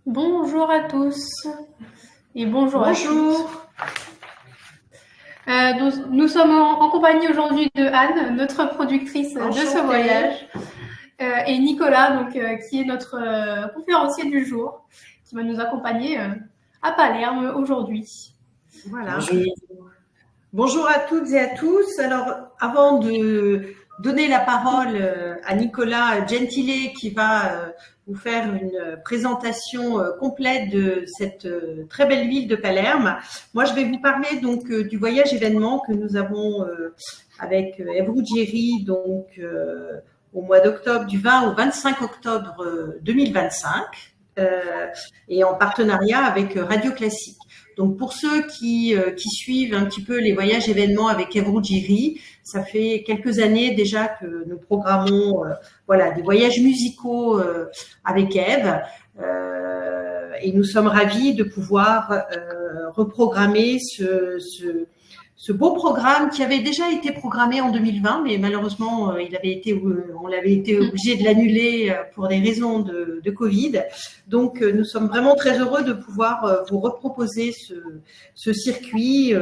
Bonjour à tous et bonjour à toutes. Bonjour. Nous sommes en compagnie aujourd'hui de Anne, notre productrice Enchantée. de ce voyage, et Nicolas, qui est notre conférencier du jour, qui va nous accompagner à Palerme aujourd'hui. Voilà. Bonjour à toutes et à tous. Alors, avant de donner la parole à Nicolas Gentile qui va vous faire une présentation complète de cette très belle ville de Palerme, moi je vais vous parler donc du voyage événement que nous avons avec Ève Ruggieri donc au mois d'octobre, du 20 au 25 octobre 2025 et en partenariat avec Radio Classique. Donc pour ceux qui suivent un petit peu les voyages événements avec Ève Ruggieri, ça fait quelques années déjà que nous programmons des voyages musicaux avec Ève et nous sommes ravis de pouvoir reprogrammer ce beau programme qui avait déjà été programmé en 2020, mais malheureusement on avait été obligé de l'annuler pour des raisons de Covid. Donc nous sommes vraiment très heureux de pouvoir vous reproposer ce circuit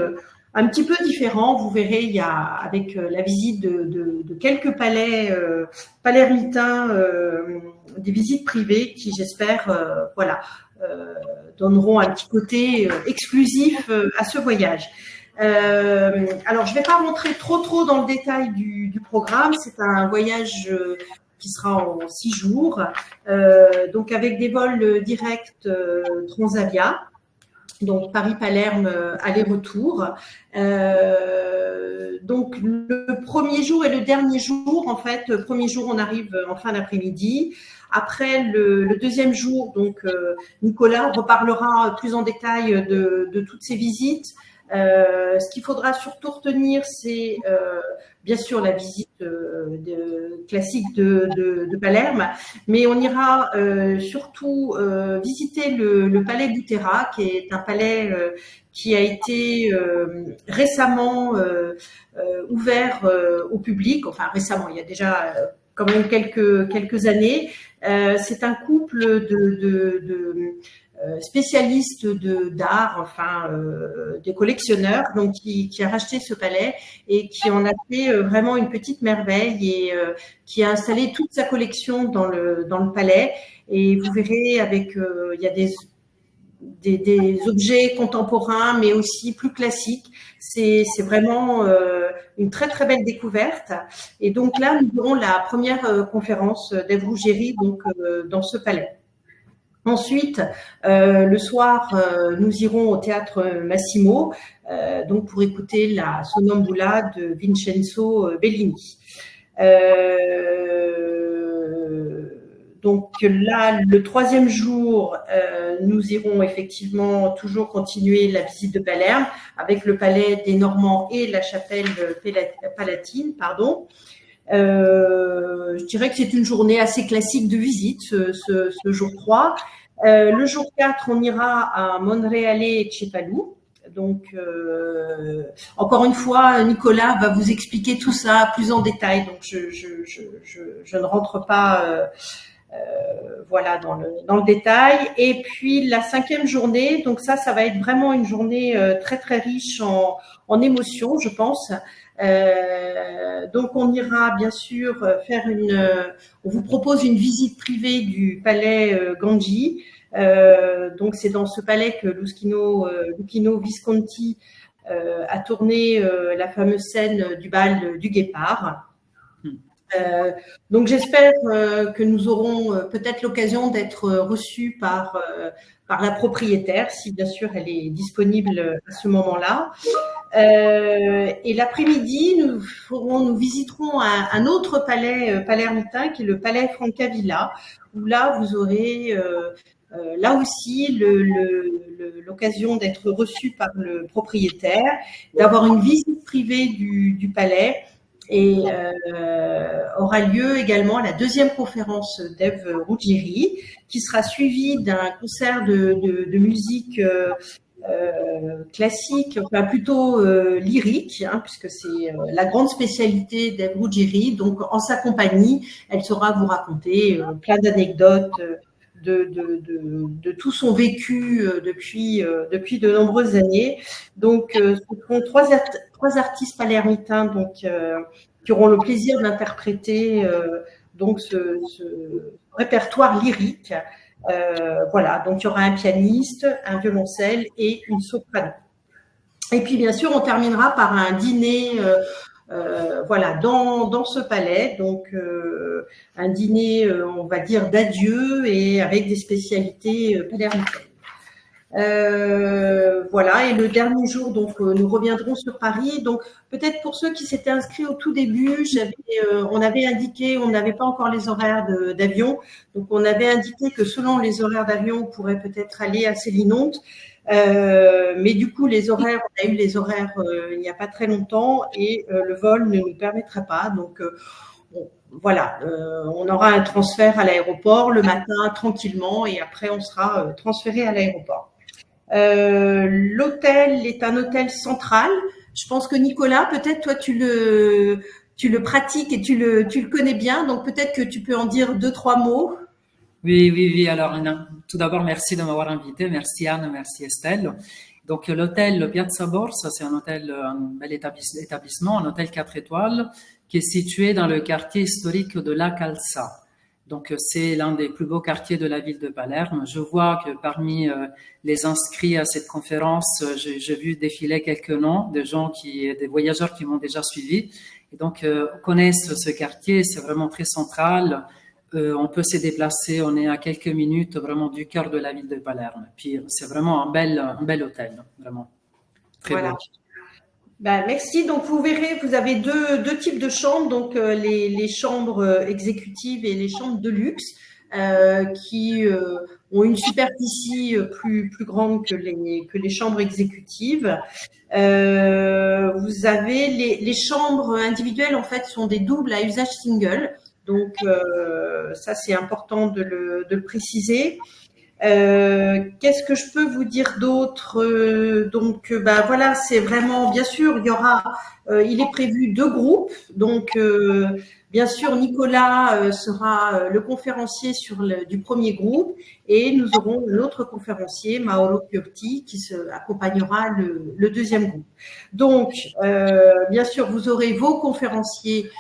un petit peu différent. Vous verrez, il y a avec la visite de quelques palais palermitains, des visites privées qui j'espère donneront un petit côté exclusif à ce voyage. Alors, je ne vais pas rentrer trop dans le détail du programme. C'est un voyage qui sera en 6 jours, donc avec des vols directs Transavia, donc Paris-Palerme aller-retour. Donc le premier jour et le dernier jour, en fait, le premier jour on arrive en fin d'après-midi. Après le deuxième jour, donc Nicolas reparlera plus en détail de toutes ces visites. Ce qu'il faudra surtout retenir, c'est bien sûr la visite classique de Palerme, mais on ira surtout visiter le palais Butera, qui est un palais qui a été récemment ouvert au public, enfin récemment, il y a déjà quand même quelques années. C'est un couple de spécialiste d'art, enfin des collectionneurs, donc qui a racheté ce palais et qui en a fait vraiment une petite merveille et qui a installé toute sa collection dans le palais. Et vous verrez avec il y a des objets contemporains, mais aussi plus classiques. C'est vraiment une très très belle découverte. Et donc là, nous aurons la première conférence d'Ève Ruggieri donc dans ce palais. Ensuite, le soir, nous irons au théâtre Massimo, donc pour écouter la Sonnambula de Vincenzo Bellini. Donc là, le troisième jour, nous irons effectivement toujours continuer la visite de Palerme avec le palais des Normands et la chapelle palatine, pardon. Je dirais que c'est une journée assez classique de visite, ce jour 3. Le jour 4, on ira à Monreale et Cefalù. Donc, encore une fois, Nicolas va vous expliquer tout ça plus en détail. Donc, je ne rentre pas dans le détail. Et puis, la 5e journée, donc ça va être vraiment une journée très, très riche en émotions, je pense. Donc on ira bien sûr faire on vous propose une visite privée du palais Ganji. Donc c'est dans ce palais que Luchino Visconti a tourné la fameuse scène du bal du Guépard. Donc j'espère que nous aurons peut-être l'occasion d'être reçus par la propriétaire, si bien sûr elle est disponible à ce moment-là. Et l'après-midi, nous visiterons un autre palais palermitain qui est le palais Francavilla, où là vous aurez là aussi l'occasion d'être reçu par le propriétaire, d'avoir une visite privée du palais. Et aura lieu également la 2e conférence d'Ève Ruggieri, qui sera suivie d'un concert de musique classique, enfin plutôt lyrique, puisque c'est la grande spécialité d'Ève Ruggieri. Donc en sa compagnie, elle saura vous raconter plein d'anecdotes de tout son vécu depuis de nombreuses années. Donc, ce seront trois artistes palermitains donc, qui auront le plaisir d'interpréter donc ce répertoire lyrique. Voilà, donc il y aura un pianiste, un violoncelle et une soprano. Et puis, bien sûr, on terminera par un dîner voilà, dans ce palais, donc un dîner, on va dire, d'adieu et avec des spécialités palermitaines. Voilà, et le dernier jour, donc nous reviendrons sur Paris. Donc peut-être pour ceux qui s'étaient inscrits au tout début, on avait indiqué, on n'avait pas encore les horaires d'avion, donc on avait indiqué que selon les horaires d'avion, on pourrait peut-être aller à Célinonte. Mais du coup, on a eu les horaires il n'y a pas très longtemps et le vol ne nous permettrait pas. Donc voilà, on aura un transfert à l'aéroport le matin tranquillement et après on sera transféré à l'aéroport. L'hôtel est un hôtel central. Je pense que Nicolas, peut-être toi tu le pratiques et tu le connais bien, donc peut-être que tu peux en dire 2-3 mots. Oui. Alors, tout d'abord, merci de m'avoir invité. Merci Anne, merci Estelle. Donc, l'hôtel Piazza Borsa, c'est un hôtel, un bel établissement, un hôtel 4 étoiles qui est situé dans le quartier historique de La Calza. Donc, c'est l'un des plus beaux quartiers de la ville de Palerme. Je vois que parmi les inscrits à cette conférence, j'ai vu défiler quelques noms des voyageurs qui m'ont déjà suivi. Et donc, connaissent ce quartier, c'est vraiment très central. On peut se déplacer, on est à quelques minutes vraiment du cœur de la ville de Palerme. Puis c'est vraiment un bel hôtel, vraiment très beau. Ben, merci. Donc vous verrez, vous avez deux types de chambres, donc les chambres exécutives et les chambres de luxe qui ont une superficie plus grande que les chambres exécutives. Vous avez les chambres individuelles en fait sont des doubles à usage single. Donc, ça, c'est important de le préciser. Qu'est-ce que je peux vous dire d'autre? Donc, voilà, c'est vraiment, bien sûr, il est prévu 2 groupes. Donc, bien sûr, Nicolas sera le conférencier du premier groupe et nous aurons l'autre conférencier, Mauro Piotti, qui accompagnera le deuxième groupe. Donc, bien sûr, vous aurez vos conférenciers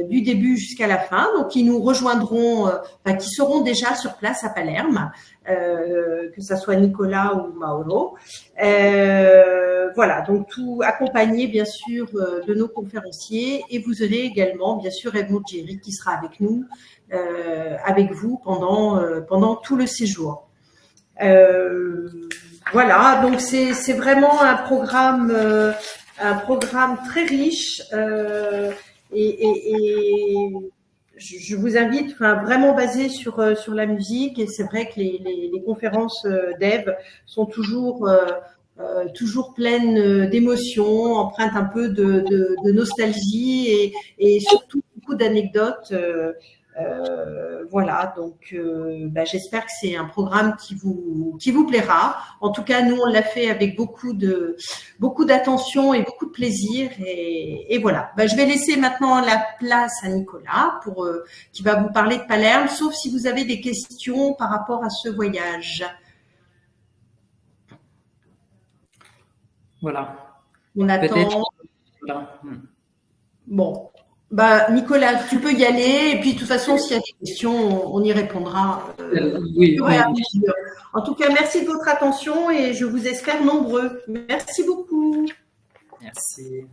du début jusqu'à la fin, donc qui nous rejoindront, qui seront déjà sur place à Palerme, que ça soit Nicolas ou Mauro. Voilà, donc tout accompagné bien sûr de nos conférenciers, et vous aurez également bien sûr Edmond Jerry qui sera avec nous, avec vous pendant tout le séjour. Voilà, donc c'est vraiment un programme très riche. Et je vous invite, vraiment basé sur la musique. Et c'est vrai que les conférences d'Ève sont toujours pleines d'émotions, empreintes un peu de nostalgie et surtout beaucoup d'anecdotes. Voilà, donc j'espère que c'est un programme qui vous plaira. En tout cas, nous on l'a fait avec beaucoup d'attention et beaucoup de plaisir. Et voilà. Je vais laisser maintenant la place à Nicolas qui va vous parler de Palerme, sauf si vous avez des questions par rapport à ce voyage. Voilà. On attend. Voilà. Bon. Nicolas, tu peux y aller. Et puis, de toute façon, s'il y a des questions, on y répondra. Oui. En tout cas, merci de votre attention et je vous espère nombreux. Merci beaucoup. Merci.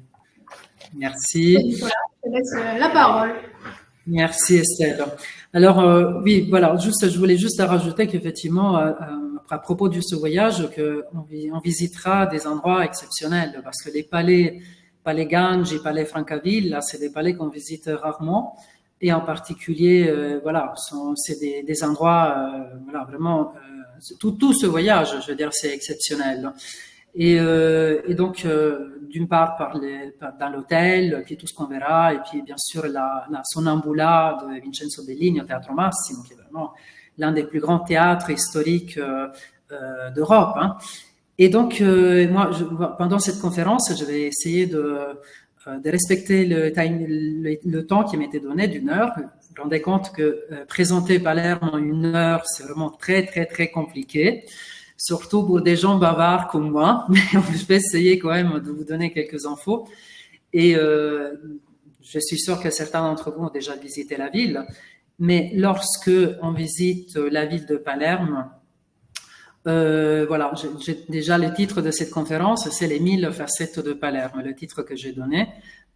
Nicolas, je te laisse la parole. Merci Estelle. Alors oui, voilà, je voulais juste rajouter qu'effectivement, à propos de ce voyage, on visitera des endroits exceptionnels parce que les palais Gange et palais Francavilla, là, c'est des palais qu'on visite rarement, et en particulier, c'est des endroits, vraiment, tout ce voyage, je veux dire, c'est exceptionnel. Et donc, d'une part, dans l'hôtel, puis tout ce qu'on verra, et puis bien sûr la Sonnambula de Vincenzo Bellini au Teatro Massimo, qui est vraiment l'un des plus grands théâtres historiques d'Europe. Hein. Et donc, moi, pendant cette conférence, je vais essayer de respecter le temps qui m'était donné d'1 heure. vous rendez compte que présenter Palerme en 1 heure, c'est vraiment très, très, très compliqué, surtout pour des gens bavards comme moi, mais je vais essayer quand même de vous donner quelques infos. Et je suis sûr que certains d'entre vous ont déjà visité la ville, mais lorsque on visite la ville de Palerme, voilà, j'ai déjà le titre de cette conférence, c'est les 1000 facettes de Palerme, le titre que j'ai donné,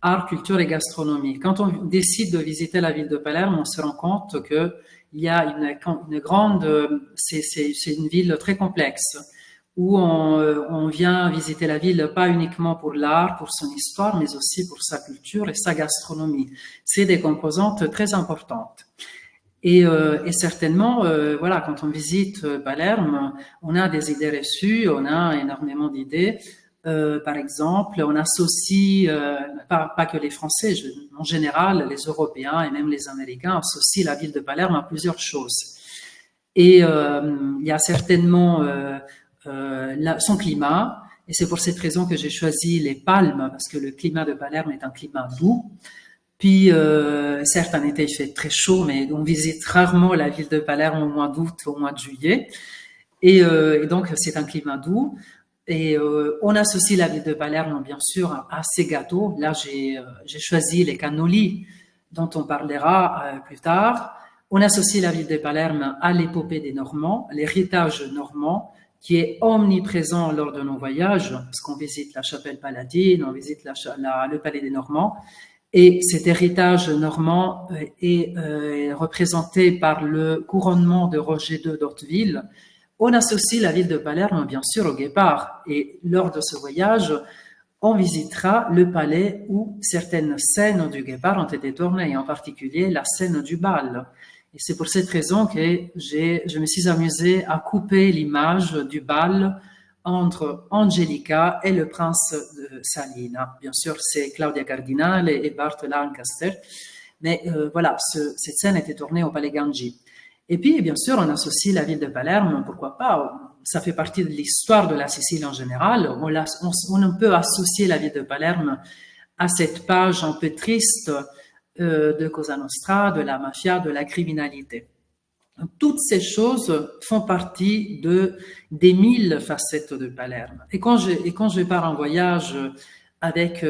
art, culture et gastronomie. Quand on décide de visiter la ville de Palerme, on se rend compte que il y a une grande, c'est une ville très complexe où on vient visiter la ville pas uniquement pour l'art, pour son histoire, mais aussi pour sa culture et sa gastronomie. C'est des composantes très importantes. Et certainement, voilà, quand on visite Palerme, on a des idées reçues, on a énormément d'idées. Par exemple, on associe, pas que les Français, en général, les Européens et même les Américains associent la ville de Palerme à plusieurs choses. Et il y a certainement son climat, et c'est pour cette raison que j'ai choisi les palmes, parce que le climat de Palerme est un climat doux. Puis, certes, en été, il fait très chaud, mais on visite rarement la ville de Palerme au mois d'août, au mois de juillet. Et donc, c'est un climat doux. Et on associe la ville de Palerme, bien sûr, à ses gâteaux. Là, j'ai choisi les cannolis, dont on parlera plus tard. On associe la ville de Palerme à l'épopée des Normands, l'héritage normand, qui est omniprésent lors de nos voyages, parce qu'on visite la chapelle palatine, on visite le palais des Normands. Et cet héritage normand est représenté par le couronnement de Roger II d'Hauteville. On associe la ville de Palerme, bien sûr, au Guépard. Et lors de ce voyage, on visitera le palais où certaines scènes du Guépard ont été tournées, et en particulier la scène du bal. Et c'est pour cette raison que je me suis amusée à couper l'image du bal entre Angelica et le prince de Salina. Bien sûr, c'est Claudia Cardinale et Bart Lancaster, mais voilà, cette scène était tournée au Palais Ganji. Et puis, bien sûr, on associe la ville de Palerme, pourquoi pas, ça fait partie de l'histoire de la Sicile en général. On peut associer la ville de Palerme à cette page un peu triste de Cosa Nostra, de la mafia, de la criminalité. Toutes ces choses font partie des 1000 facettes de Palerme. Et quand je pars en voyage avec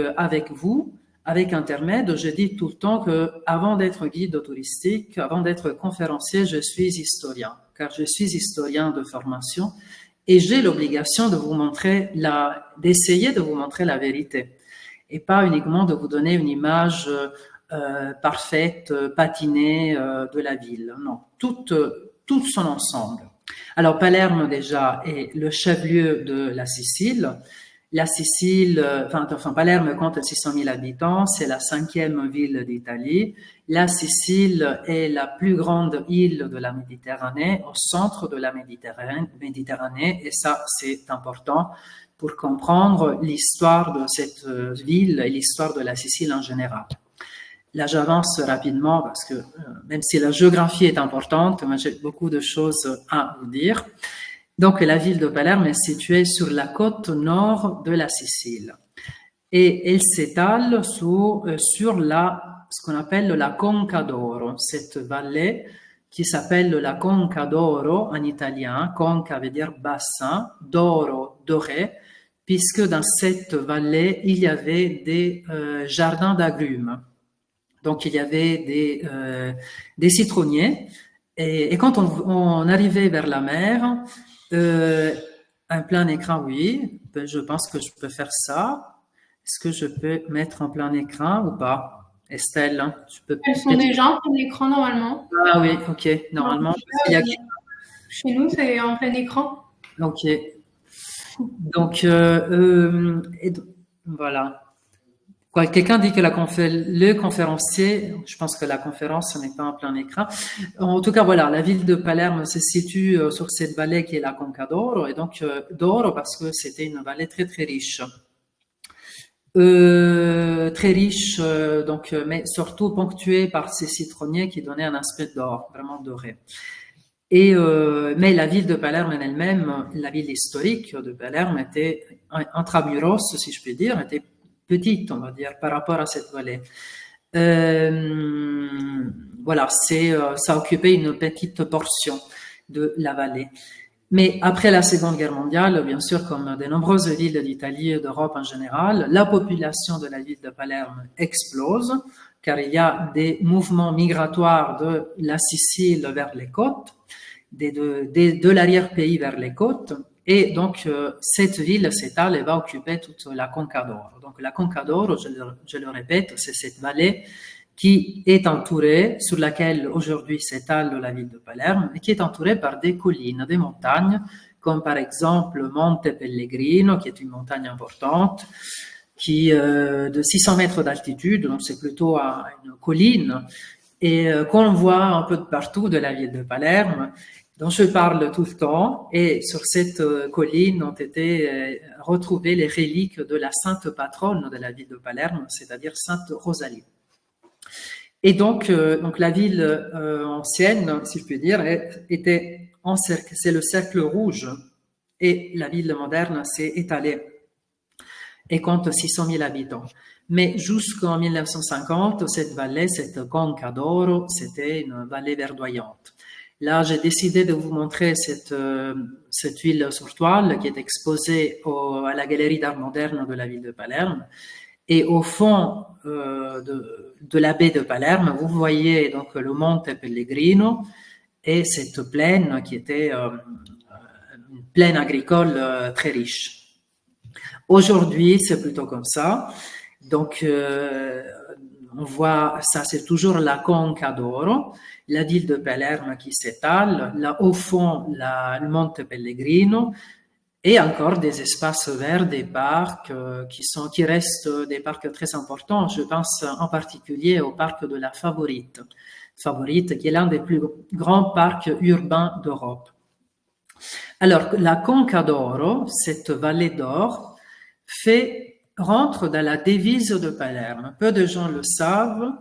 vous, avec Intermed, je dis tout le temps que avant d'être guide touristique, avant d'être conférencier, je suis historien, car je suis historien de formation et j'ai l'obligation de vous montrer d'essayer de vous montrer la vérité et pas uniquement de vous donner une image parfaite, patinée de la ville. Non, tout son ensemble. Alors Palerme déjà est le chef-lieu de la Sicile. La Sicile, enfin Palerme compte 600 000 habitants, c'est la 5e ville d'Italie. La Sicile est la plus grande île de la Méditerranée, au centre de la Méditerranée, et ça c'est important pour comprendre l'histoire de cette ville et l'histoire de la Sicile en général. Là, j'avance rapidement parce que même si la géographie est importante, moi j'ai beaucoup de choses à vous dire. Donc, la ville de Palerme est située sur la côte nord de la Sicile et elle s'étale sur ce qu'on appelle la Conca d'Oro, cette vallée qui s'appelle la Conca d'Oro en italien. Conca veut dire bassin, d'oro, doré, puisque dans cette vallée, il y avait des jardins d'agrumes. Donc, il y avait des citronniers. Et quand on arrivait vers la mer, un plein écran, oui, je pense que je peux faire ça. Est-ce que je peux mettre en plein écran ou pas, Estelle? Elles sont déjà en plein écran normalement. Ah oui, ok, normalement. Chez nous, c'est en plein écran. Ok. Donc, voilà. Quelqu'un dit que le conférencier, je pense que la conférence n'est pas en plein écran. En tout cas, voilà, la ville de Palerme se situe sur cette vallée qui est la Conca d'Oro, et donc d'oro parce que c'était une vallée très très riche. Très riche, donc, mais surtout ponctuée par ces citronniers qui donnaient un aspect d'or, vraiment doré. Mais la ville de Palerme en elle-même, la ville historique de Palerme était intramuros, si je puis dire, était petite, on va dire, par rapport à cette vallée. voilà, ça occupait une petite portion de la vallée. Mais après la Seconde Guerre mondiale, bien sûr, comme de nombreuses villes d'Italie et d'Europe en général, la population de la ville de Palerme explose, car il y a des mouvements migratoires de la Sicile vers les côtes, de l'arrière-pays vers les côtes, et donc cette ville s'étale et va occuper toute la Conca d'Oro. Donc la Conca d'Oro, je le répète, c'est cette vallée qui est entourée, sur laquelle aujourd'hui s'étale la ville de Palerme, et qui est entourée par des collines, des montagnes, comme par exemple Monte Pellegrino, qui est une montagne importante, qui de 600 mètres d'altitude, donc c'est plutôt une colline, et qu'on voit un peu de partout de la ville de Palerme, dont je parle tout le temps. Et sur cette colline ont été retrouvées les reliques de la sainte patronne de la ville de Palerme, c'est-à-dire Sainte Rosalie. Et donc la ville ancienne, si je puis dire, était encerclée, c'est le cercle rouge, et la ville moderne s'est étalée et compte 600 000 habitants. Mais jusqu'en 1950, cette vallée, cette Conca d'Oro, c'était une vallée verdoyante. Là, j'ai décidé de vous montrer cette huile sur toile qui est exposée à la Galerie d'art moderne de la ville de Palerme. Et au fond de la baie de Palerme, vous voyez donc le Monte Pellegrino et cette plaine qui était une plaine agricole très riche. Aujourd'hui, c'est plutôt comme ça. Donc, on voit, ça c'est toujours la Conca d'Oro, la ville de Palerme qui s'étale, là au fond, le Monte Pellegrino, et encore des espaces verts, des parcs qui restent des parcs très importants. Je pense en particulier au parc de la Favorite, qui est l'un des plus grands parcs urbains d'Europe. Alors, la Conca d'Oro, cette vallée d'or, rentre dans la devise de Palerme. Peu de gens le savent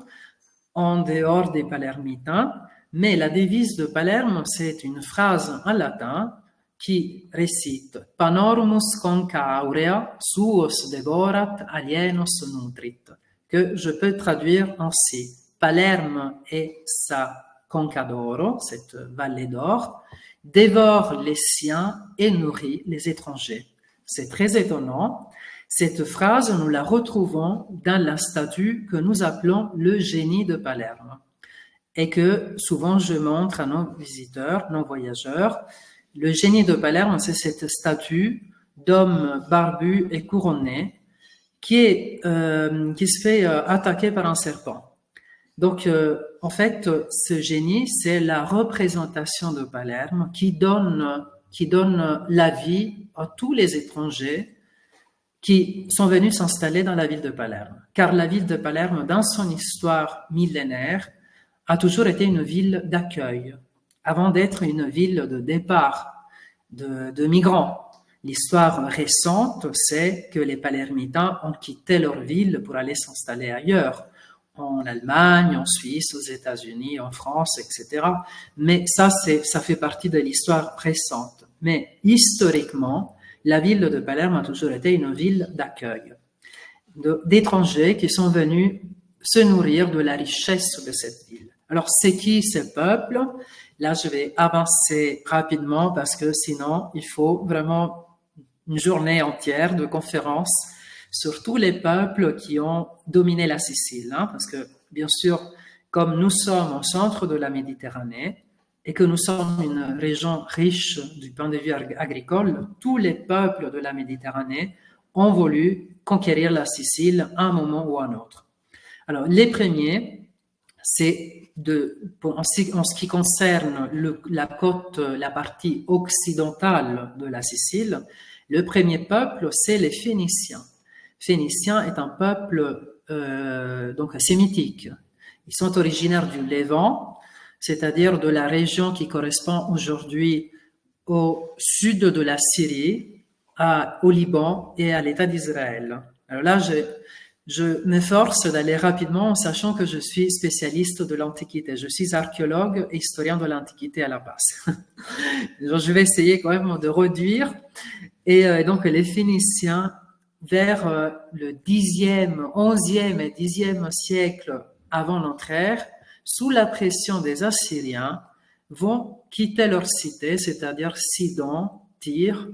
en dehors des Palermitains, mais la devise de Palerme, c'est une phrase en latin qui récite « Panorumus conca aurea, suos devorat, alienos nutrit », que je peux traduire ainsi. Palerme et sa Conca d'Oro, cette vallée d'or, dévore les siens et nourrit les étrangers. C'est très étonnant. Cette phrase, nous la retrouvons dans la statue que nous appelons le génie de Palerme et que souvent je montre à nos visiteurs, nos voyageurs. Le génie de Palerme, c'est cette statue d'homme barbu et couronné qui se fait attaquer par un serpent. Donc, en fait, ce génie, c'est la représentation de Palerme qui donne la vie à tous les étrangers qui sont venus s'installer dans la ville de Palerme. Car la ville de Palerme, dans son histoire millénaire, a toujours été une ville d'accueil, avant d'être une ville de départ de migrants. L'histoire récente, c'est que les Palermitains ont quitté leur ville pour aller s'installer ailleurs, en Allemagne, en Suisse, aux États-Unis, en France, etc. Mais ça fait partie de l'histoire récente. Mais historiquement, la ville de Palerme a toujours été une ville d'accueil d'étrangers qui sont venus se nourrir de la richesse de cette ville. Alors, c'est qui ces peuples? Là, je vais avancer rapidement parce que sinon, il faut vraiment une journée entière de conférences sur tous les peuples qui ont dominé la Sicile. Parce que, bien sûr, comme nous sommes au centre de la Méditerranée, et que nous sommes une région riche du point de vue agricole, tous les peuples de la Méditerranée ont voulu conquérir la Sicile à un moment ou à un autre. Alors, les premiers, c'est en ce qui concerne la côte, la partie occidentale de la Sicile, le premier peuple, c'est les Phéniciens. Phéniciens est un peuple donc sémitique. Ils sont originaires du Levant, c'est-à-dire de la région qui correspond aujourd'hui au sud de la Syrie, au Liban et à l'État d'Israël. Alors là, je m'efforce d'aller rapidement en sachant que je suis spécialiste de l'Antiquité. Je suis archéologue et historien de l'Antiquité à la base. Je vais essayer quand même de réduire. Et donc, les Phéniciens, vers le 11e et 10e siècle avant notre ère, sous la pression des Assyriens, vont quitter leur cité, c'est-à-dire Sidon, Tyr,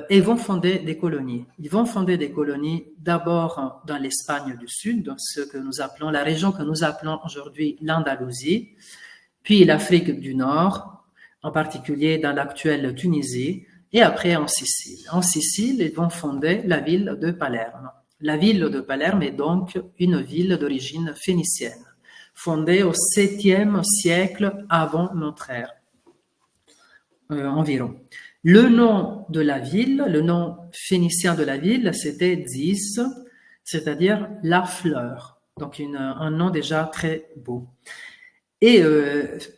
et vont fonder des colonies. Ils vont fonder des colonies d'abord dans l'Espagne du Sud, dans ce que nous appelons, la région que nous appelons aujourd'hui l'Andalousie, puis l'Afrique du Nord, en particulier dans l'actuelle Tunisie, et après en Sicile. En Sicile, ils vont fonder la ville de Palerme. La ville de Palerme est donc une ville d'origine phénicienne, fondée au 7e siècle avant notre ère, environ. Le nom de la ville, le nom phénicien de la ville, c'était Dis, c'est-à-dire la fleur. Donc un nom déjà très beau. Et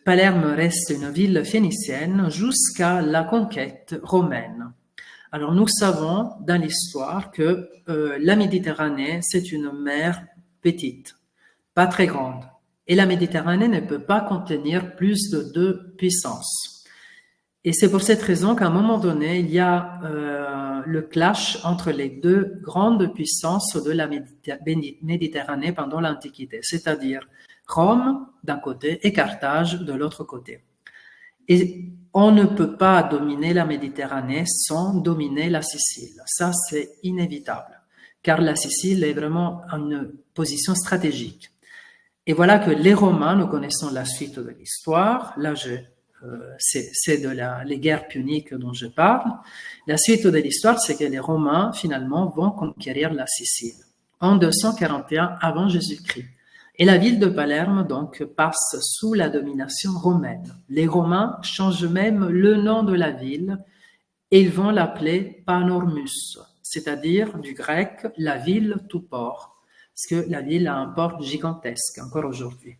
Palerme reste une ville phénicienne jusqu'à la conquête romaine. Alors nous savons dans l'histoire que la Méditerranée, c'est une mer petite, pas très grande. Et la Méditerranée ne peut pas contenir plus de 2 puissances. Et c'est pour cette raison qu'à un moment donné, il y a le clash entre les 2 grandes puissances de la Méditerranée pendant l'Antiquité, c'est-à-dire Rome d'un côté et Carthage de l'autre côté. Et on ne peut pas dominer la Méditerranée sans dominer la Sicile. Ça, c'est inévitable, car la Sicile est vraiment en une position stratégique. Et voilà que les Romains, nous connaissons la suite de l'histoire. Là, c'est les guerres puniques dont je parle. La suite de l'histoire, c'est que les Romains, finalement, vont conquérir la Sicile en 241 avant Jésus-Christ. Et la ville de Palerme, donc, passe sous la domination romaine. Les Romains changent même le nom de la ville et ils vont l'appeler Panormus, c'est-à-dire du grec, la ville tout port, parce que la ville a un port gigantesque encore aujourd'hui.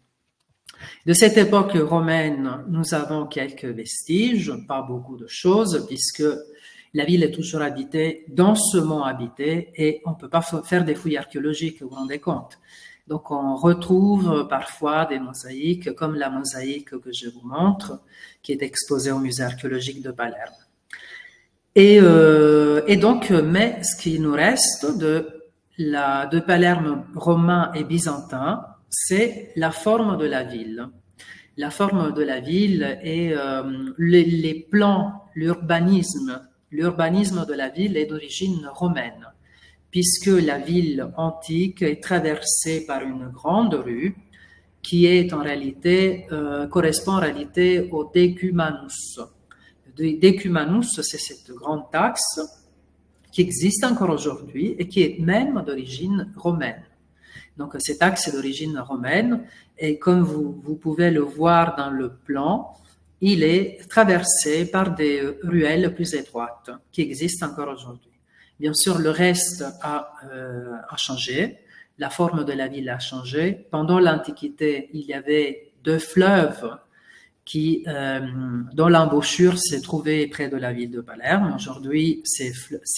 De cette époque romaine, nous avons quelques vestiges, pas beaucoup de choses, puisque la ville est toujours habitée, densément habitée, et on ne peut pas faire des fouilles archéologiques, vous vous rendez compte. Donc on retrouve parfois des mosaïques, comme la mosaïque que je vous montre, qui est exposée au musée archéologique de Palerme. Et donc, mais ce qui nous reste de Palerme romain et byzantin, c'est la forme de la ville. La forme de la ville et les plans, l'urbanisme de la ville est d'origine romaine, puisque la ville antique est traversée par une grande rue qui est en réalité, correspond en réalité au Decumanus. Le Decumanus, c'est cette grande axe qui existe encore aujourd'hui et qui est même d'origine romaine. Donc cet axe est d'origine romaine et comme vous pouvez le voir dans le plan, il est traversé par des ruelles plus étroites qui existent encore aujourd'hui. Bien sûr, le reste a changé, la forme de la ville a changé. Pendant l'Antiquité, il y avait 2 fleuves dont l'embouchure s'est trouvée près de la ville de Palerme. Aujourd'hui, ces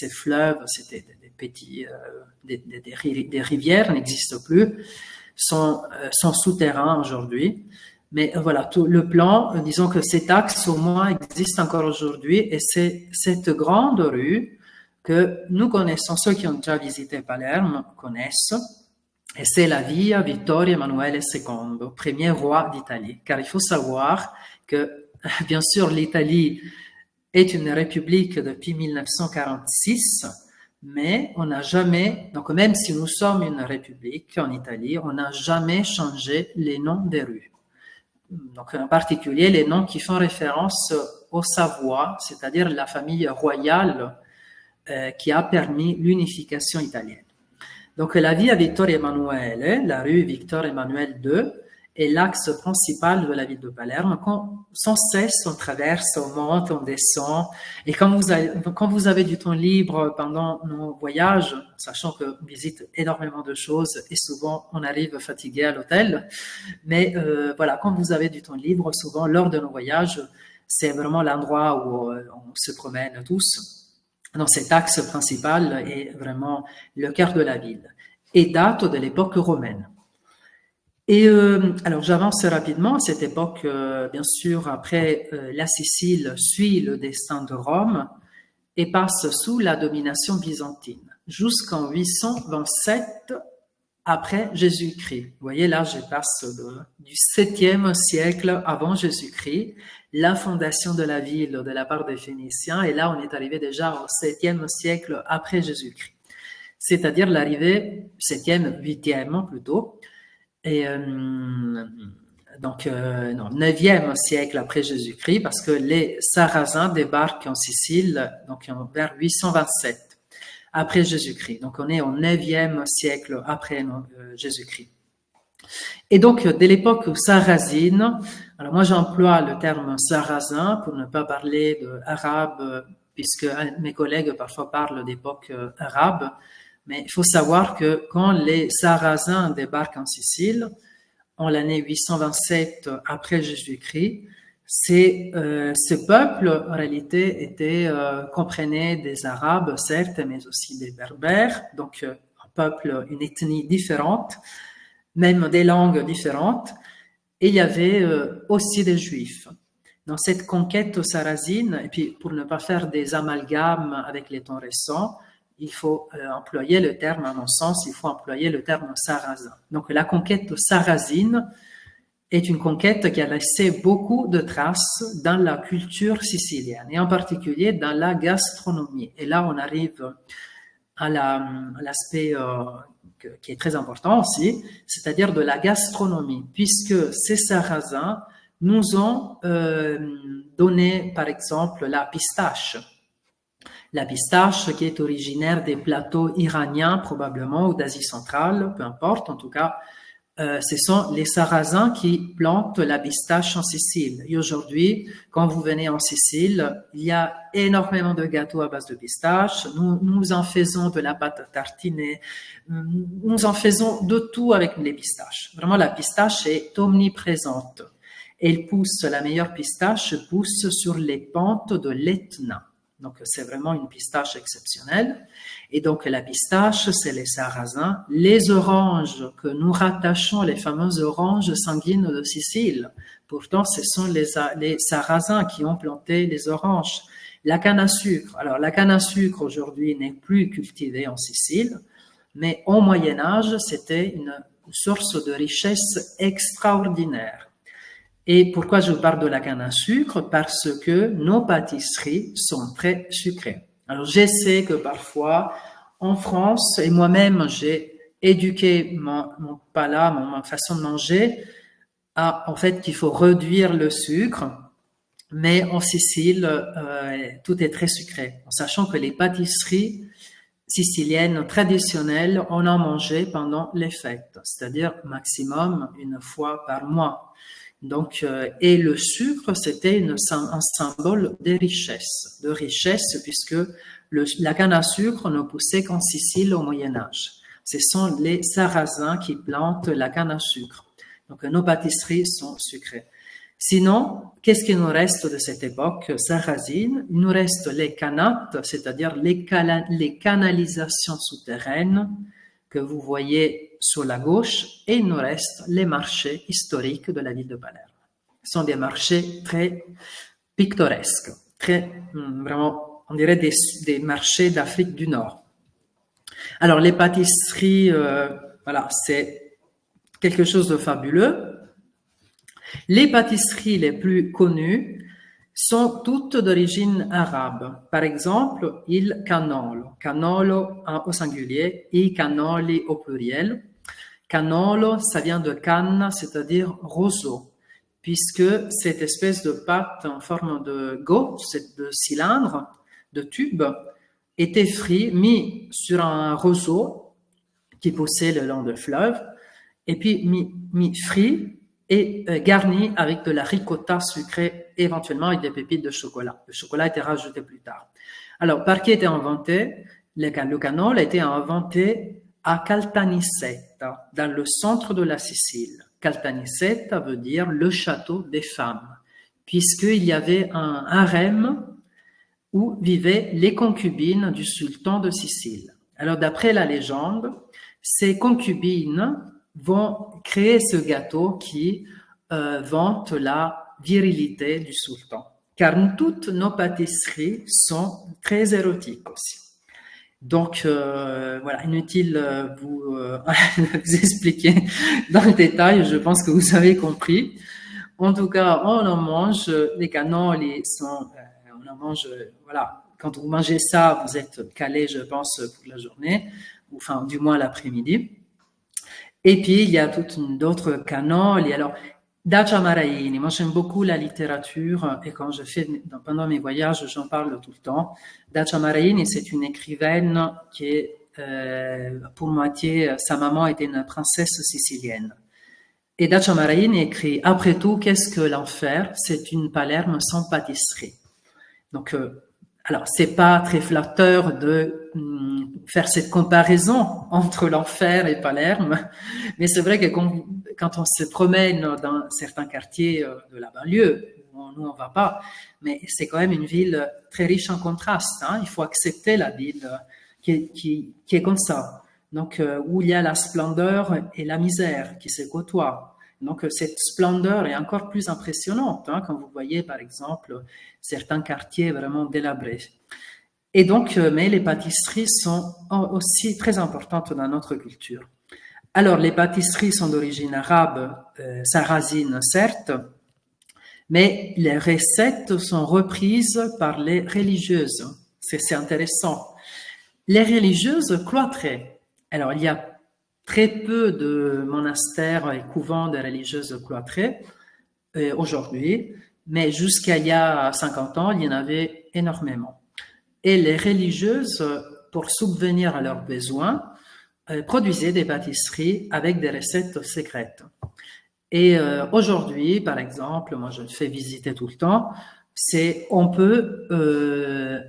fleuves, c'était des petits, des rivières, n'existent plus, sont souterrains aujourd'hui. Mais voilà, tout le plan, disons que cet axe au moins existe encore aujourd'hui et c'est cette grande rue que nous connaissons, ceux qui ont déjà visité Palerme connaissent, et c'est la Via Vittorio Emanuele II, premier roi d'Italie. Car il faut savoir que, bien sûr, l'Italie est une république depuis 1946, mais on n'a jamais, donc même si nous sommes une république en Italie, on n'a jamais changé les noms des rues. Donc en particulier les noms qui font référence aux Savoie, c'est-à-dire la famille royale qui a permis l'unification italienne. Donc la Via Vittorio Emanuele, la rue Victor Emmanuel II, est l'axe principal de la ville de Palerme. Sans cesse, on traverse, on monte, on descend. Et quand vous avez du temps libre pendant nos voyages, sachant qu'on visite énormément de choses et souvent on arrive fatigué à l'hôtel, mais voilà, quand vous avez du temps libre, souvent lors de nos voyages, c'est vraiment l'endroit où on se promène tous. Donc cet axe principal est vraiment le cœur de la ville et date de l'époque romaine. Et alors j'avance rapidement. À cette époque, bien sûr, après la Sicile suit le destin de Rome et passe sous la domination byzantine jusqu'en 827 après Jésus-Christ. Vous voyez, là, je passe du 7e siècle avant Jésus-Christ, la fondation de la ville de la part des Phéniciens, et là, on est arrivé déjà au 7e siècle après Jésus-Christ. C'est-à-dire l'arrivée 7e, 8e plutôt, et donc, non, 9e siècle après Jésus-Christ, parce que les Sarrasins débarquent en Sicile donc vers 827 après Jésus-Christ. Donc, on est au 9e siècle après Jésus-Christ. Et donc, dès l'époque sarrasine, alors moi j'emploie le terme sarrasin pour ne pas parler d'arabe, puisque mes collègues parfois parlent d'époque arabe, mais il faut savoir que quand les Sarrasins débarquent en Sicile, en l'année 827 après Jésus-Christ, ce peuple, en réalité, comprenait des Arabes, certes, mais aussi des Berbères, donc un peuple, une ethnie différente, même des langues différentes, et il y avait aussi des Juifs. Dans cette conquête sarrasine, et puis pour ne pas faire des amalgames avec les temps récents, il faut employer le terme, à mon sens, il faut employer le terme sarrasin. Donc la conquête sarrasine est une conquête qui a laissé beaucoup de traces dans la culture sicilienne, et en particulier dans la gastronomie. Et là, on arrive à l'aspect qui est très important aussi, c'est-à-dire de la gastronomie, puisque ces Sarrasins nous ont donné, par exemple, la pistache. La pistache qui est originaire des plateaux iraniens probablement ou d'Asie centrale, peu importe, en tout cas, ce sont les Sarrasins qui plantent la pistache en Sicile. Et aujourd'hui, quand vous venez en Sicile, il y a énormément de gâteaux à base de pistache. Nous en faisons de la pâte à tartiner. Nous en faisons de tout avec les pistaches. Vraiment, la pistache est omniprésente. Elle pousse, la meilleure pistache pousse sur les pentes de l'Etna. Donc, c'est vraiment une pistache exceptionnelle. Et donc, la pistache, c'est les Sarrasins. Les oranges que nous rattachons, les fameuses oranges sanguines de Sicile. Pourtant, ce sont les Sarrasins qui ont planté les oranges. La canne à sucre. Alors, la canne à sucre, aujourd'hui, n'est plus cultivée en Sicile. Mais au Moyen-Âge, c'était une source de richesse extraordinaire. Et pourquoi je parle de la canne à sucre? Parce que nos pâtisseries sont très sucrées. Alors, je sais que parfois, en France, et moi-même, j'ai éduqué mon palais, ma façon de manger, en fait, qu'il faut réduire le sucre. Mais en Sicile, tout est très sucré. En sachant que les pâtisseries siciliennes traditionnelles, on en mangeait pendant les fêtes, c'est-à-dire maximum une fois par mois. Donc, et le sucre, c'était un symbole de richesse, puisque la canne à sucre ne poussait qu'en Sicile au Moyen-Âge. Ce sont les Sarrasins qui plantent la canne à sucre. Donc, nos pâtisseries sont sucrées. Sinon, qu'est-ce qui nous reste de cette époque sarrasine? Il nous reste les canates, c'est-à-dire les canalisations souterraines que vous voyez sur la gauche, et il nous reste les marchés historiques de la ville de Palerme. Ce sont des marchés très pittoresques, vraiment, on dirait des marchés d'Afrique du Nord. Alors, les pâtisseries, voilà, c'est quelque chose de fabuleux. Les pâtisseries les plus connues sont toutes d'origine arabe. Par exemple, il cannolo au singulier, i cannoli au pluriel. Cannolo, ça vient de canne, c'est-à-dire roseau, puisque cette espèce de pâte en forme de gote, de cylindre, de tube, était mis sur un roseau qui poussait le long du fleuve, et puis mis frit et garni avec de la ricotta sucrée, éventuellement avec des pépites de chocolat. Le chocolat était rajouté plus tard. Alors, par qui était inventé? Le cannolo a été inventé à Caltanissetta, dans le centre de la Sicile. Caltanissetta veut dire le château des femmes, puisqu'il y avait un harem où vivaient les concubines du sultan de Sicile. Alors, d'après la légende, ces concubines vont créer ce gâteau qui vante la virilité du sultan. Car toutes nos pâtisseries sont très érotiques aussi. Donc, voilà, inutile vous expliquer dans le détail, je pense que vous avez compris. En tout cas, on en mange, les cannolis sont, on en mange, voilà, quand vous mangez ça, vous êtes calé, je pense, pour la journée, ou enfin, du moins l'après-midi. Et puis, il y a d'autres cannoli. Alors, Dacia Maraini, moi j'aime beaucoup la littérature et quand pendant mes voyages, j'en parle tout le temps. Dacia Maraini, c'est une écrivaine qui est, pour moitié, sa maman était une princesse sicilienne. Et Dacia Maraini écrit, après tout, qu'est-ce que l'enfer? C'est une Palerme sans pâtisserie. Donc, alors, c'est pas très flatteur de faire cette comparaison entre l'enfer et Palerme, mais c'est vrai que quand on se promène dans certains quartiers de la banlieue, où nous on va pas, mais c'est quand même une ville très riche en contrastes. Hein. Il faut accepter la ville qui est comme ça. Donc, où il y a la splendeur et la misère qui se côtoient. Donc, cette splendeur est encore plus impressionnante hein, quand vous voyez, par exemple, certains quartiers vraiment délabrés. Et donc, mais les pâtisseries sont aussi très importantes dans notre culture. Alors, les pâtisseries sont d'origine arabe, sarrasine, certes, mais les recettes sont reprises par les religieuses. C'est intéressant. Les religieuses cloîtrées. Alors, il y a très peu de monastères et couvents de religieuses cloîtrées aujourd'hui, mais jusqu'à il y a 50 ans, il y en avait énormément. Et les religieuses, pour subvenir à leurs besoins, produisaient des pâtisseries avec des recettes secrètes. Et aujourd'hui, par exemple, moi je le fais visiter tout le temps, on peut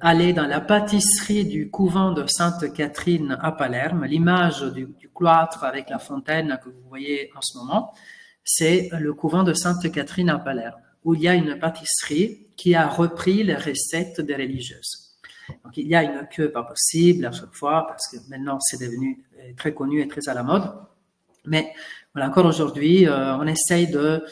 aller dans la pâtisserie du couvent de Sainte Catherine à Palerme. L'image du cloître avec la fontaine que vous voyez en ce moment, c'est le couvent de Sainte Catherine à Palerme, où il y a une pâtisserie qui a repris les recettes des religieuses. Donc il y a une queue pas possible à chaque fois, parce que maintenant c'est devenu très connu et très à la mode. Mais voilà, encore aujourd'hui, on essaye de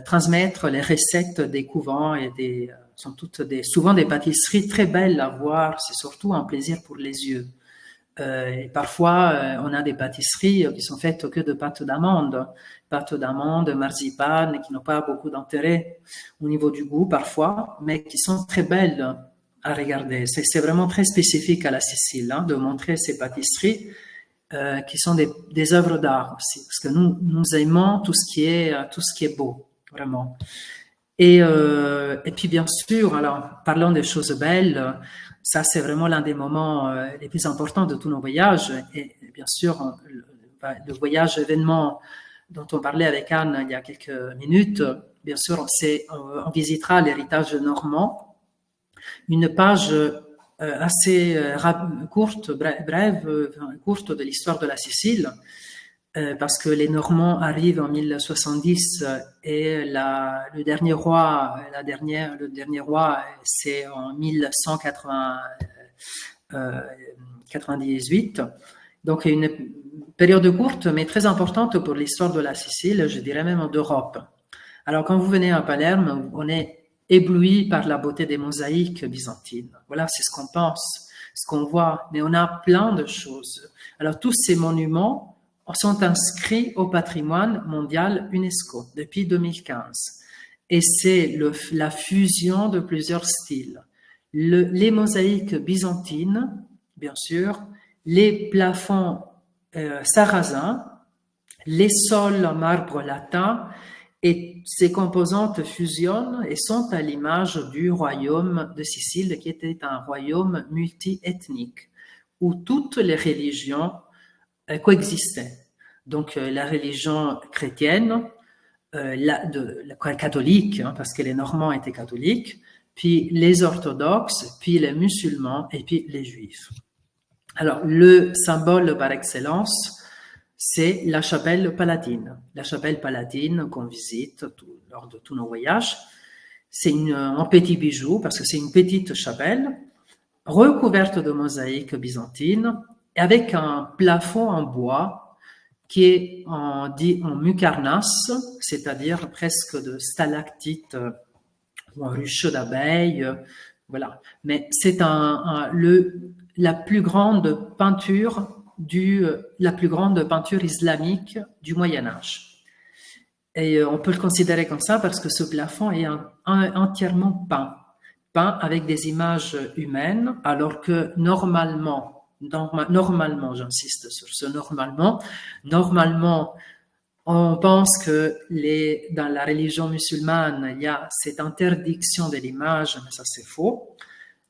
transmettre les recettes des couvents et sont souvent des pâtisseries très belles à voir. C'est surtout un plaisir pour les yeux. Et parfois, on a des pâtisseries qui sont faites que de pâte d'amande, marzipan, qui n'ont pas beaucoup d'intérêt au niveau du goût parfois, mais qui sont très belles à regarder. C'est vraiment très spécifique à la Sicile hein, de montrer ces pâtisseries. Qui sont des œuvres d'art aussi, parce que nous aimons tout ce qui est beau, vraiment. Et puis bien sûr, alors parlons des choses belles, ça c'est vraiment l'un des moments les plus importants de tous nos voyages. Et bien sûr, le voyage événement dont on parlait avec Anne il y a quelques minutes, bien sûr, on visitera l'héritage normand, une page assez courte de l'histoire de la Sicile, parce que les Normands arrivent en 1070 et le dernier roi, c'est en 1198. Donc une période courte mais très importante pour l'histoire de la Sicile, je dirais même d'Europe. Alors quand vous venez à Palerme, on est ébloui par la beauté des mosaïques byzantines. Voilà, c'est ce qu'on pense, ce qu'on voit, mais on a plein de choses. Alors, tous ces monuments sont inscrits au patrimoine mondial UNESCO depuis 2015. Et c'est la fusion de plusieurs styles. Les mosaïques byzantines, bien sûr, les plafonds sarrasins, les sols en marbre latin, et ces composantes fusionnent et sont à l'image du royaume de Sicile, qui était un royaume multi-ethnique, où toutes les religions coexistaient. Donc la religion chrétienne, la catholique, hein, parce que les Normands étaient catholiques, puis les orthodoxes, puis les musulmans et puis les juifs. Alors le symbole par excellence, c'est la chapelle palatine. La chapelle palatine qu'on visite lors de tous nos voyages. C'est un petit bijou parce que c'est une petite chapelle recouverte de mosaïques byzantines avec un plafond en bois qui est en mucarnasse, c'est-à-dire presque de stalactites ou un ruche d'abeilles. Voilà. Mais c'est la plus grande peinture islamique du Moyen-Âge. Et on peut le considérer comme ça parce que ce plafond est entièrement peint avec des images humaines, alors que normalement, j'insiste sur ce normalement, on pense que dans la religion musulmane, il y a cette interdiction de l'image, mais ça c'est faux.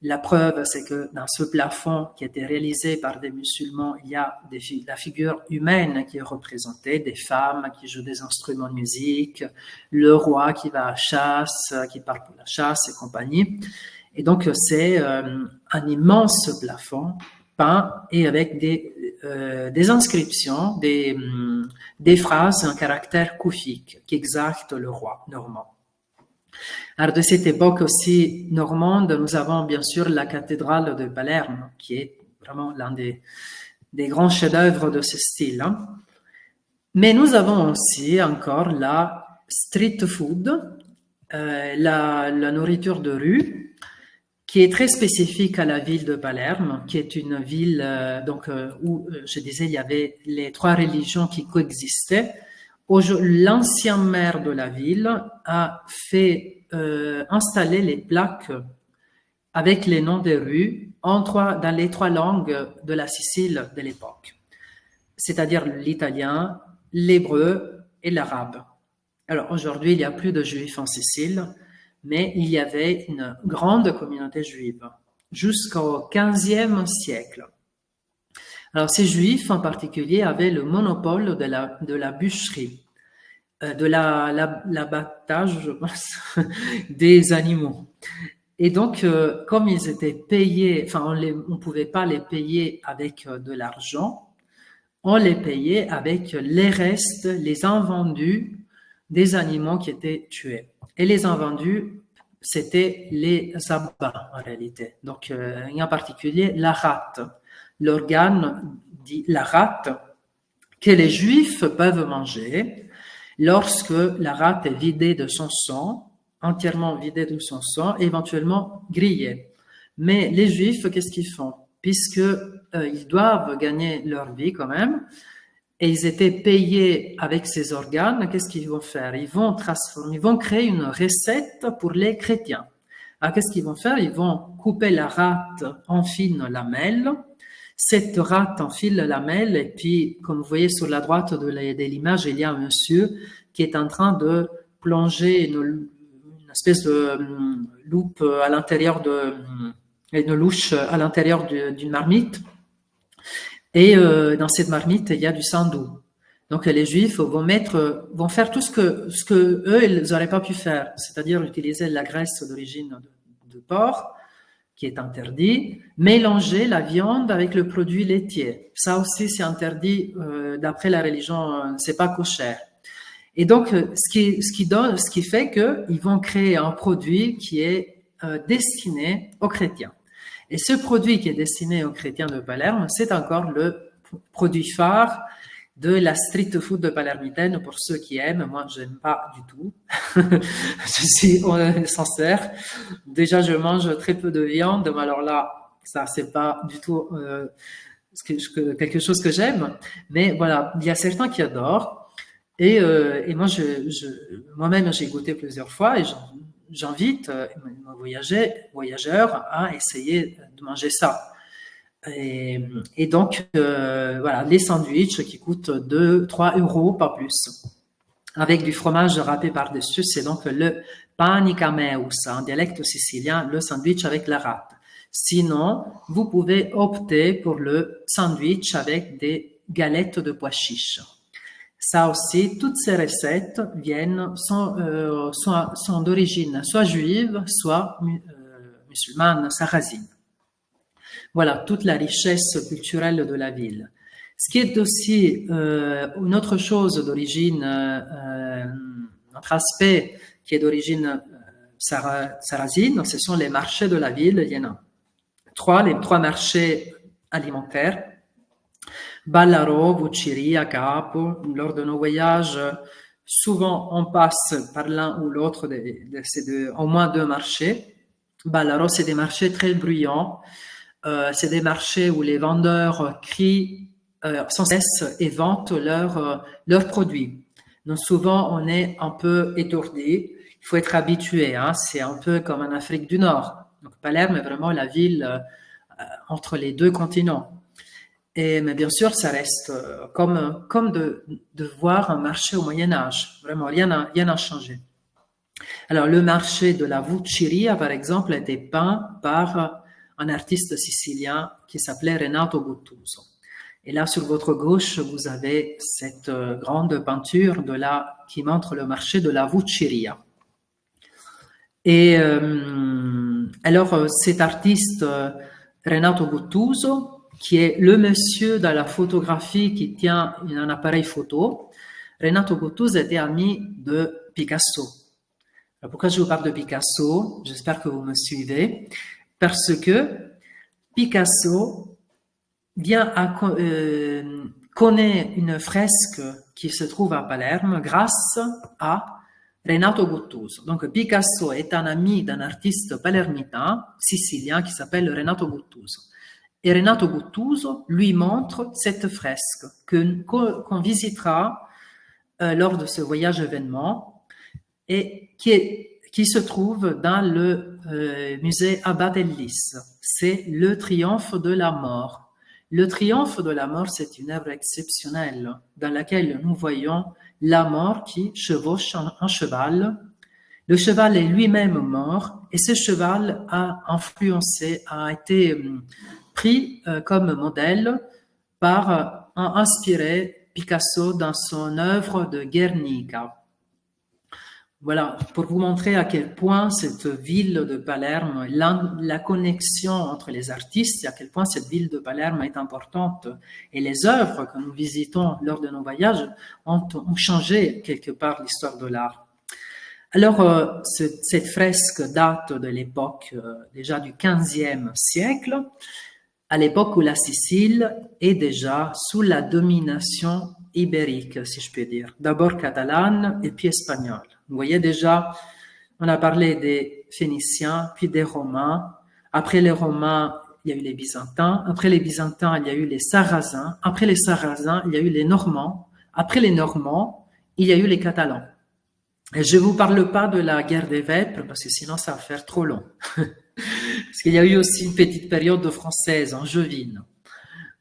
La preuve, c'est que dans ce plafond qui a été réalisé par des musulmans, il y a la figure humaine qui est représentée, des femmes qui jouent des instruments de musique, le roi qui va à la chasse, qui part pour la chasse et compagnie. Et donc, c'est un immense plafond peint et avec des inscriptions, des phrases en caractère koufique qui exaltent le roi normand. Alors, de cette époque aussi normande, nous avons bien sûr la cathédrale de Palerme, qui est vraiment l'un des grands chefs-d'œuvre de ce style. Mais nous avons aussi encore la street food, la nourriture de rue, qui est très spécifique à la ville de Palerme, qui est une ville où, je disais, il y avait les 3 religions qui coexistaient. L'ancien maire de la ville a fait installer les plaques avec les noms des rues dans les 3 langues de la Sicile de l'époque, c'est-à-dire l'italien, l'hébreu et l'arabe. Alors aujourd'hui, il n'y a plus de juifs en Sicile, mais il y avait une grande communauté juive jusqu'au XVe siècle. Alors ces juifs en particulier avaient le monopole de la bûcherie, de l'abattage, je pense, des animaux. Et donc, comme ils étaient payés, enfin, on pouvait pas les payer avec de l'argent, on les payait avec les restes, les invendus des animaux qui étaient tués. Et les invendus, c'était les abats, en réalité. Donc, et en particulier, la rate. L'organe dit la rate, que les Juifs peuvent manger lorsque la rate est vidée de son sang, entièrement vidée de son sang, éventuellement grillée. Mais les Juifs, qu'est-ce qu'ils font? Puisque ils doivent gagner leur vie quand même, et ils étaient payés avec ces organes, qu'est-ce qu'ils vont faire? Ils vont créer une recette pour les chrétiens. Alors, qu'est-ce qu'ils vont faire? Ils vont couper la rate en fines lamelles. Cette rate enfile la lamelle et puis, comme vous voyez sur la droite de l'image, il y a un monsieur qui est en train de plonger une espèce de loupe à l'intérieur une louche à l'intérieur d'une marmite. Et dans cette marmite, il y a du sang doux. Donc les Juifs vont faire tout ce que eux ils n'auraient pas pu faire, c'est-à-dire utiliser la graisse d'origine de porc, qui est interdit, mélanger la viande avec le produit laitier. Ça aussi, c'est interdit d'après la religion, c'est pas kosher. Et donc, ce qui fait qu'ils vont créer un produit qui est destiné aux chrétiens. Et ce produit qui est destiné aux chrétiens de Palerme, c'est encore le produit phare de la street food de palermitaine pour ceux qui aiment. Moi, je n'aime pas du tout. Je suis sincère. Déjà, je mange très peu de viande, mais alors là, ça, c'est pas du tout quelque chose que j'aime. Mais voilà, il y a certains qui adorent. Et moi, moi-même, j'ai goûté plusieurs fois et j'invite mes voyageurs à essayer de manger ça. Et donc, voilà, les sandwichs qui coûtent 2-3 euros, pas plus, avec du fromage râpé par-dessus, c'est donc le panicameus, en dialecte sicilien, le sandwich avec la râpe. Sinon, vous pouvez opter pour le sandwich avec des galettes de pois chiches. Ça aussi, toutes ces recettes sont d'origine soit juive, soit musulmane, sarrasine. Voilà, toute la richesse culturelle de la ville. Ce qui est aussi une autre chose d'origine, notre aspect qui est d'origine sarrasine, ce sont les marchés de la ville. Il y en a les trois marchés alimentaires. Ballaro, Vucciria, Capo. Lors de nos voyages, souvent on passe par l'un ou l'autre de ces au moins 2 marchés. Ballaro, c'est des marchés très bruyants. c'est des marchés où les vendeurs crient sans cesse et vantent leurs produits. Donc souvent, on est un peu étourdi. Il faut être habitué. Hein. C'est un peu comme en Afrique du Nord. Donc Palerme est vraiment la ville entre les deux continents. Mais bien sûr, ça reste comme de voir un marché au Moyen-Âge. Vraiment, rien n'a changé. Alors, le marché de la Vucciria, par exemple, a été peint par un artiste sicilien qui s'appelait Renato Guttuso. Et là, sur votre gauche, vous avez cette grande peinture qui montre le marché de la Vucciria. Et alors, cet artiste, Renato Guttuso, qui est le monsieur dans la photographie qui tient un appareil photo, Renato Guttuso était ami de Picasso. Alors, pourquoi je vous parle de Picasso? J'espère que vous me suivez. Parce que Picasso connaît une fresque qui se trouve à Palerme grâce à Renato Guttuso. Donc Picasso est un ami d'un artiste palermitain, sicilien, qui s'appelle Renato Guttuso. Et Renato Guttuso lui montre cette fresque qu'on visitera lors de ce voyage événement et qui se trouve dans le musée Abad el-Lys. C'est le triomphe de la mort. Le triomphe de la mort, c'est une œuvre exceptionnelle dans laquelle nous voyons la mort qui chevauche un cheval. Le cheval est lui-même mort et ce cheval a été pris comme modèle a inspiré Picasso dans son œuvre de Guernica. Voilà, pour vous montrer à quel point cette ville de Palerme, la connexion entre les artistes, et à quel point cette ville de Palerme est importante. Et les œuvres que nous visitons lors de nos voyages ont changé quelque part l'histoire de l'art. Alors, cette fresque date de l'époque déjà du XVe siècle, à l'époque où la Sicile est déjà sous la domination ibérique, si je peux dire. D'abord catalane et puis espagnole. Vous voyez déjà, on a parlé des Phéniciens, puis des Romains. Après les Romains, il y a eu les Byzantins. Après les Byzantins, il y a eu les Sarrasins. Après les Sarrasins, il y a eu les Normands. Après les Normands, il y a eu les Catalans. Et je ne vous parle pas de la guerre des Vêpres, parce que sinon ça va faire trop long. Parce qu'il y a eu aussi une petite période française, angevine.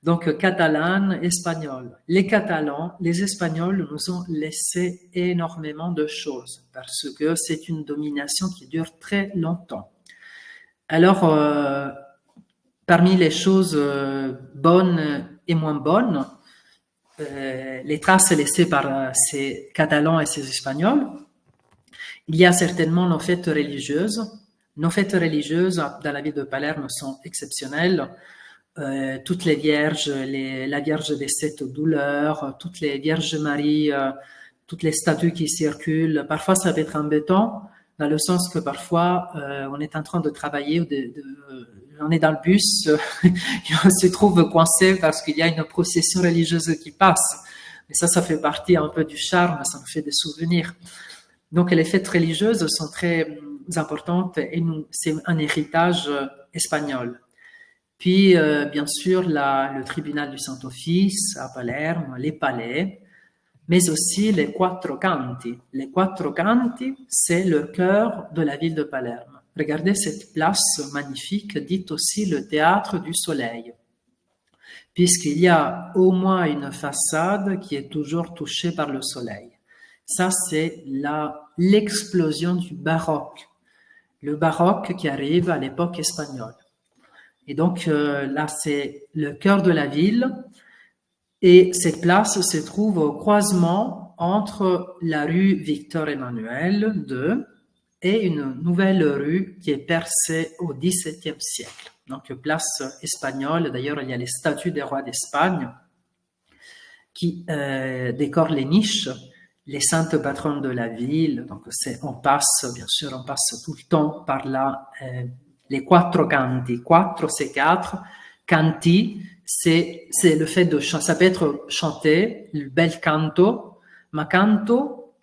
Donc, catalane, espagnole. Les Catalans, les Espagnols nous ont laissé énormément de choses parce que c'est une domination qui dure très longtemps. Alors, parmi les choses bonnes et moins bonnes, les traces laissées par ces Catalans et ces Espagnols, il y a certainement nos fêtes religieuses. Nos fêtes religieuses dans la ville de Palerme sont exceptionnelles. Toutes les vierges, la Vierge des Sept Douleurs, toutes les Vierges Marie, toutes les statues qui circulent. Parfois, ça peut être embêtant, dans le sens que parfois, on est en train de travailler, on est dans le bus, on se trouve coincé parce qu'il y a une procession religieuse qui passe. Mais ça fait partie un peu du charme, ça nous fait des souvenirs. Donc, les fêtes religieuses sont très importantes et c'est un héritage espagnol. Puis, bien sûr, le tribunal du Saint-Office à Palerme, les palais, mais aussi les Quattro Canti. Les Quattro Canti, c'est le cœur de la ville de Palerme. Regardez cette place magnifique, dite aussi le théâtre du soleil, puisqu'il y a au moins une façade qui est toujours touchée par le soleil. Ça, c'est l'explosion du baroque. Le baroque qui arrive à l'époque espagnole. Et donc là, c'est le cœur de la ville. Et cette place se trouve au croisement entre la rue Victor-Emmanuel II et une nouvelle rue qui est percée au XVIIe siècle. Donc, place espagnole. D'ailleurs, il y a les statues des rois d'Espagne qui décorent les niches, les saintes patronnes de la ville. Donc, on passe tout le temps par là. Les Quattro Canti. Quattro, c'est 4. Canti, c'est le fait de chanter. Ça peut être chanter, le bel canto. Ma canto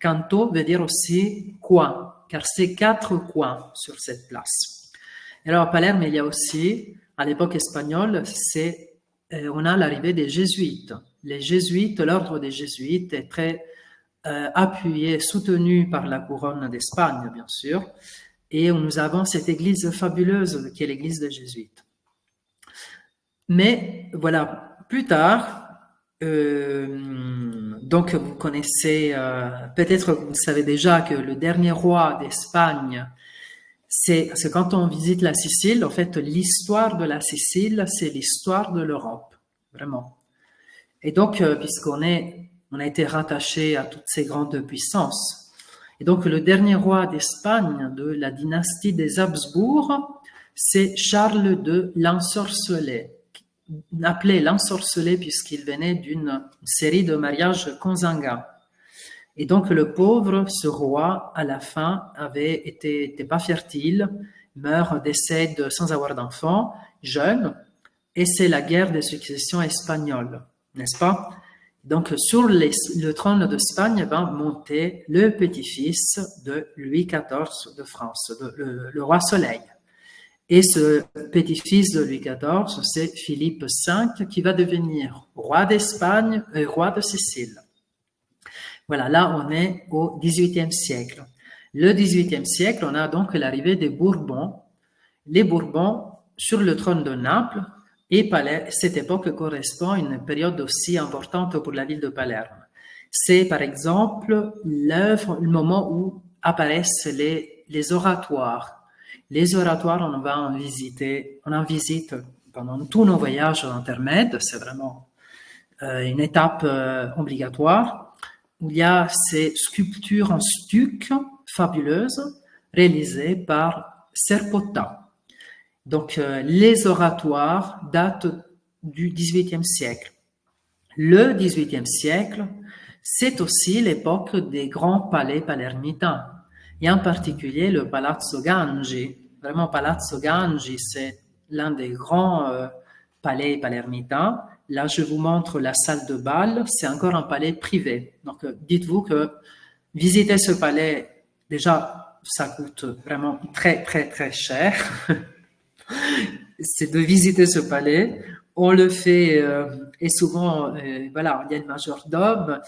veut dire aussi coin, car c'est 4 coins sur cette place. Alors, à Palerme, il y a aussi à l'époque espagnole, on a l'arrivée des jésuites. Les jésuites, l'ordre des jésuites est très appuyé, soutenu par la couronne d'Espagne, bien sûr. Et nous avons cette église fabuleuse qui est l'église des jésuites. Mais voilà, plus tard, donc vous connaissez, peut-être vous savez déjà que le dernier roi d'Espagne, parce que quand on visite la Sicile, en fait, l'histoire de la Sicile, c'est l'histoire de l'Europe, vraiment. Et donc, puisqu'on a été rattaché à toutes ces grandes puissances. Et donc, le dernier roi d'Espagne de la dynastie des Habsbourg, c'est Charles de l'Ensorcelé, appelé l'Ensorcelé puisqu'il venait d'une série de mariages consanguins. Et donc, le pauvre, ce roi, à la fin, était pas fertile, meurt, décède sans avoir d'enfant, jeune, et c'est la guerre de succession espagnole, n'est-ce pas? Donc, sur le trône d'Espagne va monter le petit-fils de Louis XIV de France, le roi Soleil. Et ce petit-fils de Louis XIV, c'est Philippe V, qui va devenir roi d'Espagne et roi de Sicile. Voilà, là, on est au XVIIIe siècle. Le XVIIIe siècle, on a donc l'arrivée des Bourbons. Les Bourbons sur le trône de Naples, et cette époque correspond à une période aussi importante pour la ville de Palerme. C'est, par exemple, le moment où apparaissent les oratoires. Les oratoires, on en visite pendant tous nos voyages intermèdes. C'est vraiment une étape obligatoire, où il y a ces sculptures en stuc fabuleuses réalisées par Serpota. Donc, les oratoires datent du XVIIIe siècle. Le XVIIIe siècle, c'est aussi l'époque des grands palais palermitains, et en particulier le Palazzo Gangi. Vraiment, Palazzo Gangi, c'est l'un des grands palais palermitains. Là, je vous montre la salle de bal, c'est encore un palais privé. Donc, dites-vous que visiter ce palais, déjà, ça coûte vraiment très, très, très cher. C'est de visiter ce palais. On le fait, et souvent, voilà, il y a le majordome,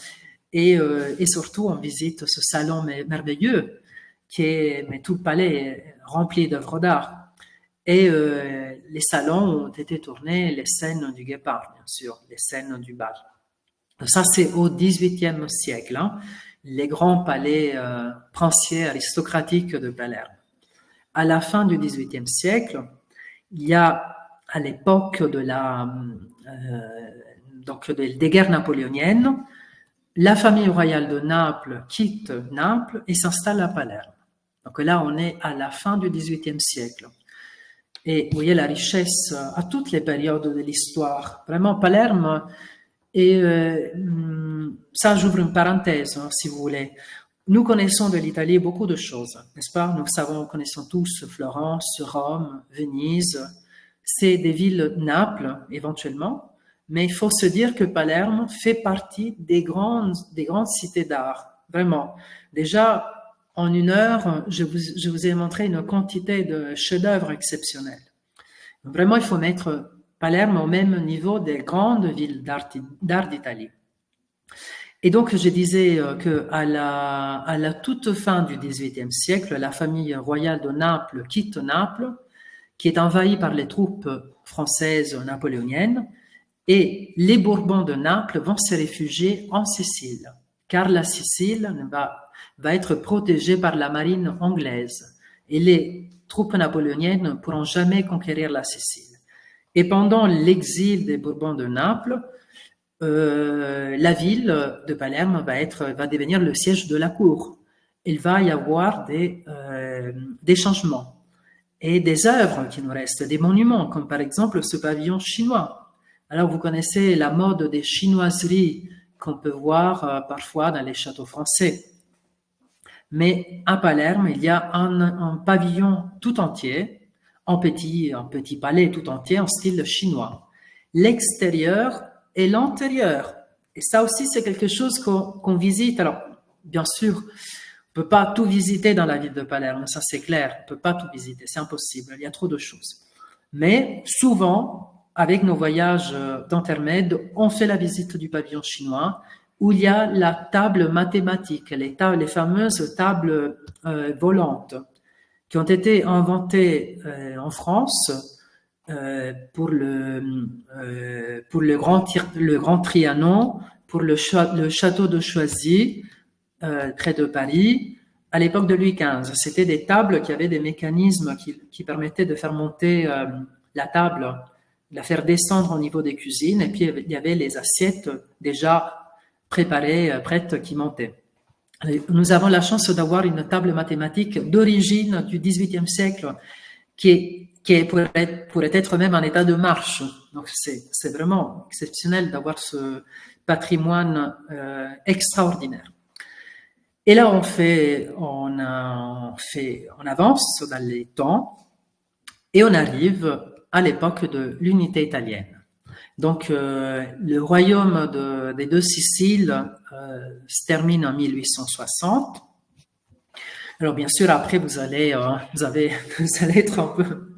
et surtout, on visite ce salon merveilleux, mais tout le palais est rempli d'œuvres d'art. Et les salons ont été tournés, les scènes du Guépard, bien sûr, les scènes du bal. Ça, c'est au XVIIIe siècle, hein, les grands palais princiers aristocratiques de Palerme. À la fin du XVIIIe siècle, il y a, à l'époque des guerres napoléoniennes, la famille royale de Naples quitte Naples et s'installe à Palerme. Donc là, on est à la fin du XVIIIe siècle. Et vous voyez la richesse à toutes les périodes de l'histoire. Vraiment, Palerme, et ça, j'ouvre une parenthèse, hein, si vous voulez. Nous connaissons de l'Italie beaucoup de choses, n'est-ce pas? Nous connaissons tous Florence, Rome, Venise. C'est des villes, Naples, éventuellement. Mais il faut se dire que Palerme fait partie des grandes cités d'art. Vraiment. Déjà, en une heure, je vous ai montré une quantité de chefs-d'œuvre exceptionnels. Vraiment, il faut mettre Palerme au même niveau des grandes villes d'art d'Italie. Et donc, je disais qu'à la toute fin du XVIIIe siècle, la famille royale de Naples quitte Naples, qui est envahie par les troupes françaises napoléoniennes, et les Bourbons de Naples vont se réfugier en Sicile, car la Sicile va être protégée par la marine anglaise, et les troupes napoléoniennes ne pourront jamais conquérir la Sicile. Et pendant l'exil des Bourbons de Naples, la ville de Palerme va devenir le siège de la cour. Il va y avoir des changements et des œuvres qui nous restent, des monuments, comme par exemple ce pavillon chinois. Alors, vous connaissez la mode des chinoiseries qu'on peut voir parfois dans les châteaux français. Mais à Palerme, il y a un pavillon tout entier, un petit palais tout entier en style chinois. L'extérieur et l'intérieur. Et ça aussi, c'est quelque chose qu'on visite. Alors, bien sûr, on ne peut pas tout visiter dans la ville de Palerme, ça c'est clair. On ne peut pas tout visiter, c'est impossible, il y a trop de choses. Mais souvent, avec nos voyages d'intermède, on fait la visite du pavillon chinois où il y a la table mathématique, les fameuses tables volantes qui ont été inventées en France pour le Grand Trianon, pour le château de Choisy, près de Paris, à l'époque de Louis XV. C'était des tables qui avaient des mécanismes qui permettaient de faire monter la table, la faire descendre au niveau des cuisines, et puis il y avait les assiettes déjà préparées, prêtes, qui montaient. Nous avons la chance d'avoir une table mathématique d'origine du XVIIIe siècle qui pourrait être même en état de marche. Donc c'est vraiment exceptionnel d'avoir ce patrimoine extraordinaire. Et là, on avance dans les temps et on arrive à l'époque de l'unité italienne. Donc, le royaume des deux Siciles se termine en 1860. Alors, bien sûr, après, vous allez être un peu...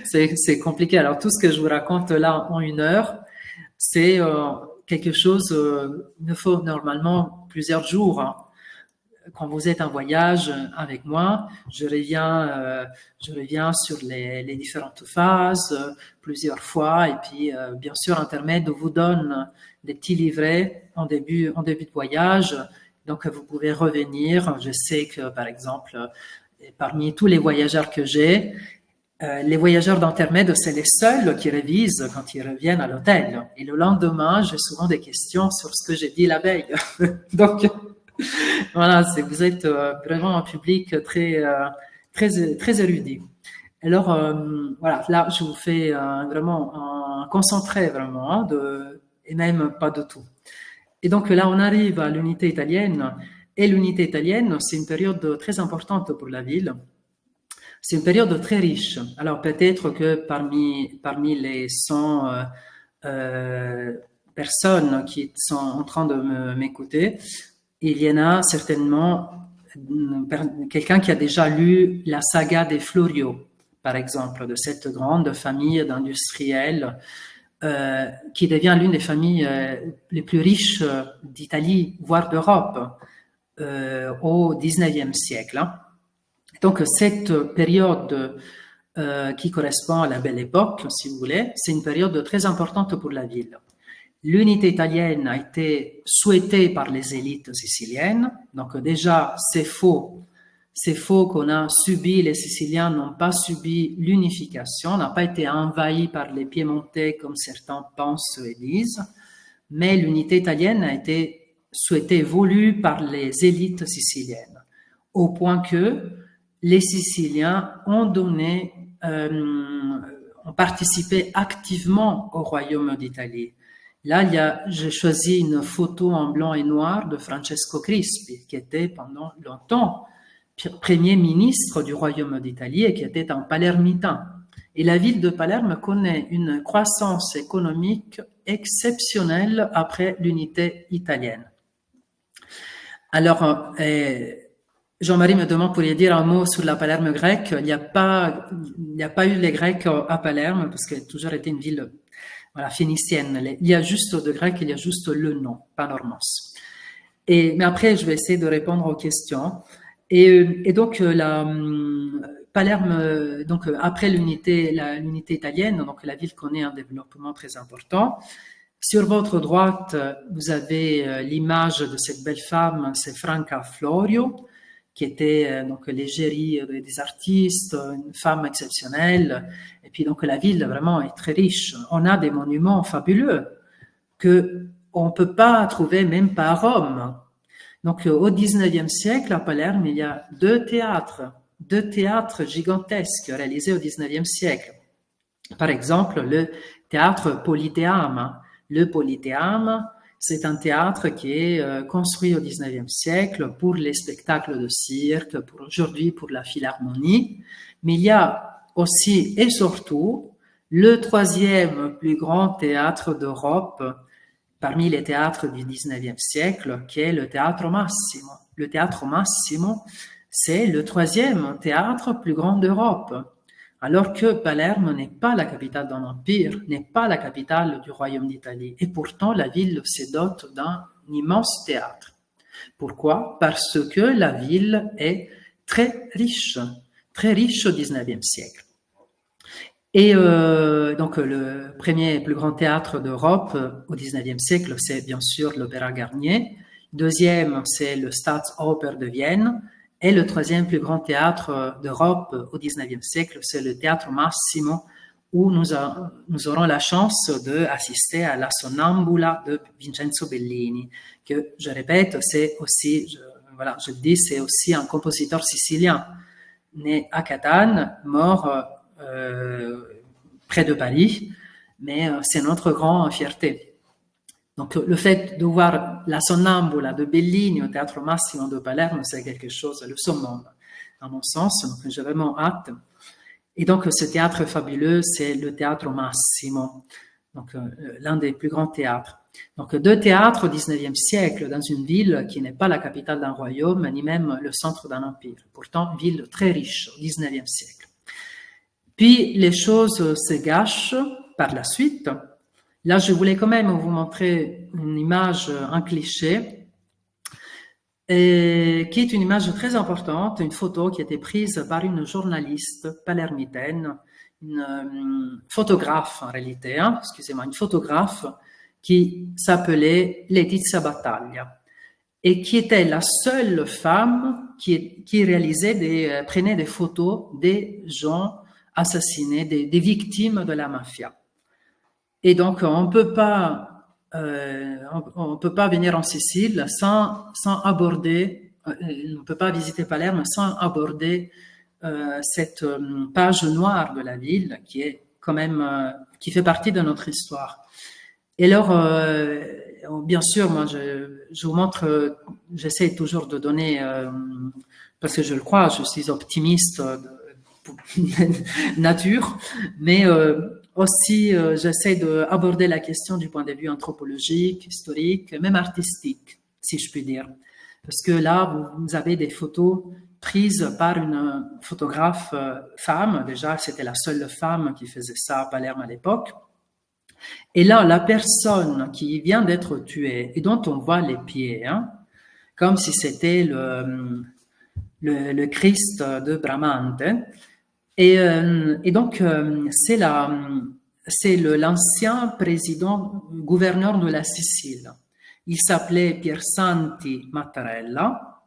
C'est compliqué. Alors, tout ce que je vous raconte là en 1 heure, c'est quelque chose... il nous faut normalement plusieurs jours, hein. Quand vous êtes en voyage avec moi, je reviens sur les différentes phases plusieurs fois, et puis bien sûr Intermed vous donne des petits livrets en début de voyage, donc vous pouvez revenir. Je sais que par exemple parmi tous les voyageurs que j'ai, les voyageurs d'Intermed, c'est les seuls qui révisent quand ils reviennent à l'hôtel, et le lendemain j'ai souvent des questions sur ce que j'ai dit la veille. Donc voilà, vous êtes vraiment un public très érudit. Alors, voilà, là, je vous fais vraiment un concentré, vraiment, hein, et même pas de tout. Et donc là, on arrive à l'unité italienne. Et l'unité italienne, c'est une période très importante pour la ville. C'est une période très riche. Alors, peut-être que parmi les 100 personnes qui sont en train de m'écouter, il y en a certainement quelqu'un qui a déjà lu la saga des Florio, par exemple, de cette grande famille d'industriels qui devient l'une des familles les plus riches d'Italie, voire d'Europe, au XIXe siècle. Donc, cette période qui correspond à la Belle Époque, si vous voulez, c'est une période très importante pour la ville. L'unité italienne a été souhaitée par les élites siciliennes. Donc déjà, c'est faux. C'est faux qu'on a subi, les Siciliens n'ont pas subi l'unification, n'a pas été envahi par les Piémontais comme certains pensent et disent. Mais l'unité italienne a été souhaitée, voulue par les élites siciliennes. Au point que les Siciliens ont participé activement au royaume d'Italie. Là, j'ai choisi une photo en blanc et noir de Francesco Crispi, qui était pendant longtemps premier ministre du Royaume d'Italie et qui était un palermitain. Et la ville de Palerme connaît une croissance économique exceptionnelle après l'unité italienne. Alors, Jean-Marie me demande, pourriez dire un mot sur la Palerme grecque? Il n'y a pas eu les Grecs à Palerme, parce qu'elle a toujours été une ville phénicienne. Il y a juste de grec, il y a juste le nom, pas Normans. Mais après, je vais essayer de répondre aux questions. Et donc, Palerme, donc après l'unité italienne, donc la ville connaît un développement très important. Sur votre droite, vous avez l'image de cette belle femme, c'est Franca Florio, qui était donc l'égérie des artistes, une femme exceptionnelle. Et puis donc la ville vraiment est très riche. On a des monuments fabuleux que on peut pas trouver même pas à Rome. Donc au XIXe siècle à Palerme, il y a deux théâtres gigantesques réalisés au XIXe siècle. Par exemple, le théâtre Politeama. Le Politeama, c'est un théâtre qui est construit au XIXe siècle pour les spectacles de cirque, aujourd'hui pour la philharmonie. Mais il y a aussi et surtout le troisième plus grand théâtre d'Europe parmi les théâtres du XIXe siècle, qui est le Teatro Massimo. Le Teatro Massimo, c'est le troisième théâtre plus grand d'Europe. alors que Palerme n'est pas la capitale d'un empire, n'est pas la capitale du royaume d'Italie. Et pourtant, la ville se dote d'un immense théâtre. Pourquoi? Parce que la ville est très riche au XIXe siècle. Et donc le premier plus grand théâtre d'Europe au XIXe siècle, c'est bien sûr l'Opéra Garnier. Deuxième, c'est le Staatsoper de Vienne. Et le troisième plus grand théâtre d'Europe au XIXe siècle, c'est le Théâtre Massimo, où nous aurons la chance d'assister à la Sonnambula de Vincenzo Bellini, que je répète, c'est aussi, je le dis, c'est aussi un compositeur sicilien, né à Catane, mort près de Paris, mais c'est notre grande fierté. Donc le fait de voir la Sonnambula de Bellini au Théâtre Massimo de Palerme, c'est quelque chose, le summum, à mon sens, donc j'ai vraiment hâte. Et donc ce théâtre fabuleux, c'est le Théâtre Massimo, donc l'un des plus grands théâtres. Donc deux théâtres au XIXe siècle dans une ville qui n'est pas la capitale d'un royaume, ni même le centre d'un empire. Pourtant, ville très riche au XIXe siècle. Puis les choses se gâchent par la suite. Là, je voulais quand même vous montrer une image, un cliché, et qui est une image très importante, une photo qui a été prise par une journaliste palermitaine, une photographe en réalité, une photographe qui s'appelait Letizia Battaglia et qui était la seule femme qui prenait des photos des gens assassinés, des victimes de la mafia. Et donc, on ne peut pas venir en Sicile sans aborder, on ne peut pas visiter Palerme sans aborder cette page noire de la ville qui est quand même, qui fait partie de notre histoire. Et alors, bien sûr, moi, je vous montre, j'essaie toujours de donner, parce que je le crois, je suis optimiste de nature, mais aussi, j'essaie d'aborder la question du point de vue anthropologique, historique, même artistique, si je puis dire. Parce que là, vous avez des photos prises par une photographe femme. Déjà, c'était la seule femme qui faisait ça à Palerme à l'époque. Et là, la personne qui vient d'être tuée et dont on voit les pieds, comme si c'était le Christ de Bramante. Et donc, c'est l'ancien gouverneur de la Sicile. Il s'appelait Piersanti Mattarella.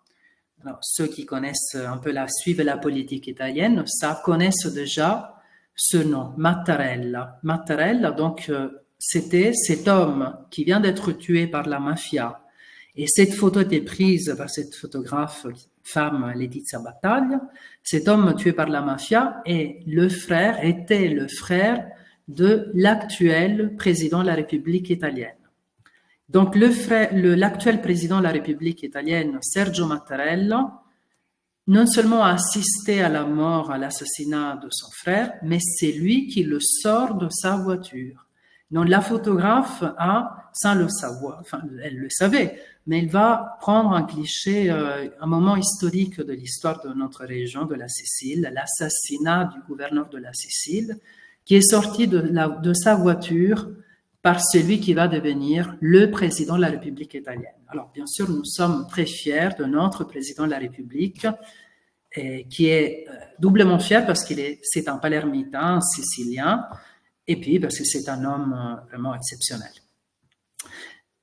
Alors, ceux qui connaissent un peu suivent la politique italienne, connaissent déjà ce nom, Mattarella. Mattarella, donc, c'était cet homme qui vient d'être tué par la mafia. Et cette photo était prise par cette photographe femme Letizia Battaglia. Cet homme tué par la mafia était le frère de l'actuel président de la République italienne. Donc, l'actuel président de la République italienne, Sergio Mattarella, non seulement a assisté à la mort, à l'assassinat de son frère, mais c'est lui qui le sort de sa voiture. Donc, la photographe sans le savoir, enfin, elle le savait, mais elle va prendre un cliché, un moment historique de l'histoire de notre région, de la Sicile, l'assassinat du gouverneur de la Sicile, qui est sorti de sa voiture par celui qui va devenir le président de la République italienne. Alors, bien sûr, nous sommes très fiers de notre président de la République, qui est doublement fier parce c'est un palermitain, un sicilien, et puis parce que c'est un homme vraiment exceptionnel.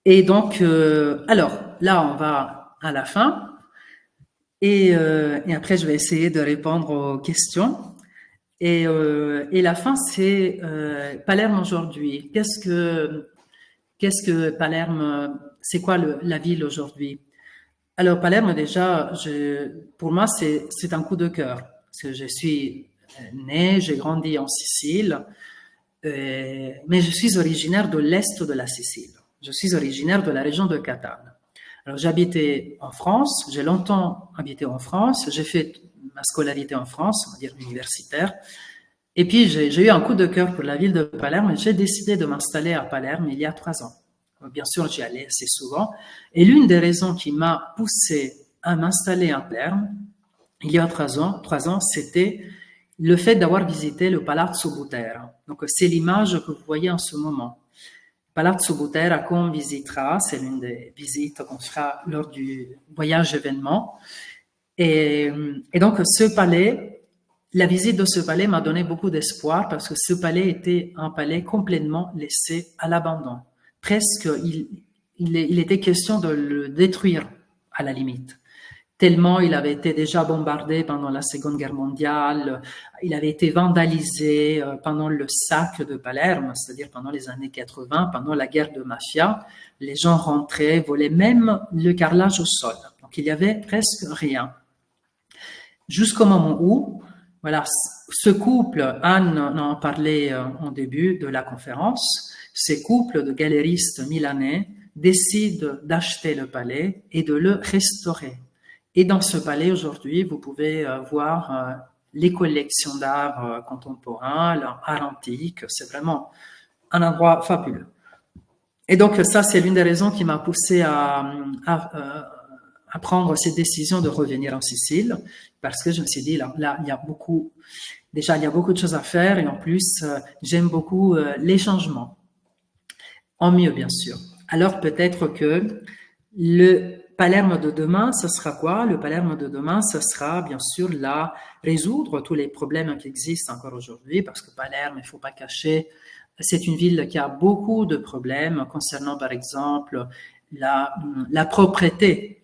Et donc, alors, là, on va à la fin, et après, je vais essayer de répondre aux questions. Et la fin, c'est Palerme aujourd'hui. Qu'est-ce que Palerme, c'est quoi la ville aujourd'hui? Alors, Palerme, déjà, pour moi, c'est un coup de cœur. Parce que je suis né, j'ai grandi en Sicile, mais je suis originaire de l'est de la Sicile. Je suis originaire de la région de Catane. Alors, j'habitais en France, j'ai longtemps habité en France, j'ai fait ma scolarité en France, on va dire universitaire, et puis j'ai eu un coup de cœur pour la ville de Palerme et j'ai décidé de m'installer à Palerme il y a 3 ans. Bien sûr, j'y allais assez souvent, et l'une des raisons qui m'a poussé à m'installer à Palerme il y a 3 ans, c'était le fait d'avoir visité le Palazzo Butera. Donc, c'est l'image que vous voyez en ce moment. Palazzo Butera qu'on visitera, c'est l'une des visites qu'on fera lors du voyage événement. Et donc, ce palais, la visite de ce palais m'a donné beaucoup d'espoir parce que ce palais était un palais complètement laissé à l'abandon. Presque, il était question de le détruire à la limite. Tellement il avait été déjà bombardé pendant la Seconde Guerre mondiale, il avait été vandalisé pendant le sac de Palerme, c'est-à-dire pendant les années 80, pendant la guerre de mafia. Les gens rentraient, volaient même le carrelage au sol. Donc il y avait presque rien. Jusqu'au moment où, voilà, ce couple, Anne en parlait en début de la conférence, ces couples de galéristes milanais décident d'acheter le palais et de le restaurer. Et dans ce palais, aujourd'hui, vous pouvez voir les collections d'art contemporain, l'art antique. C'est vraiment un endroit fabuleux. Et donc, ça, c'est l'une des raisons qui m'a poussé à prendre cette décision de revenir en Sicile, parce que je me suis dit, là, il y a beaucoup de choses à faire, et en plus, j'aime beaucoup les changements. En mieux, bien sûr. Alors, peut-être que le Palerme de demain, ce sera quoi? Le Palerme de demain, ce sera bien sûr résoudre tous les problèmes qui existent encore aujourd'hui, parce que Palerme, il ne faut pas cacher, c'est une ville qui a beaucoup de problèmes concernant, par exemple, la propreté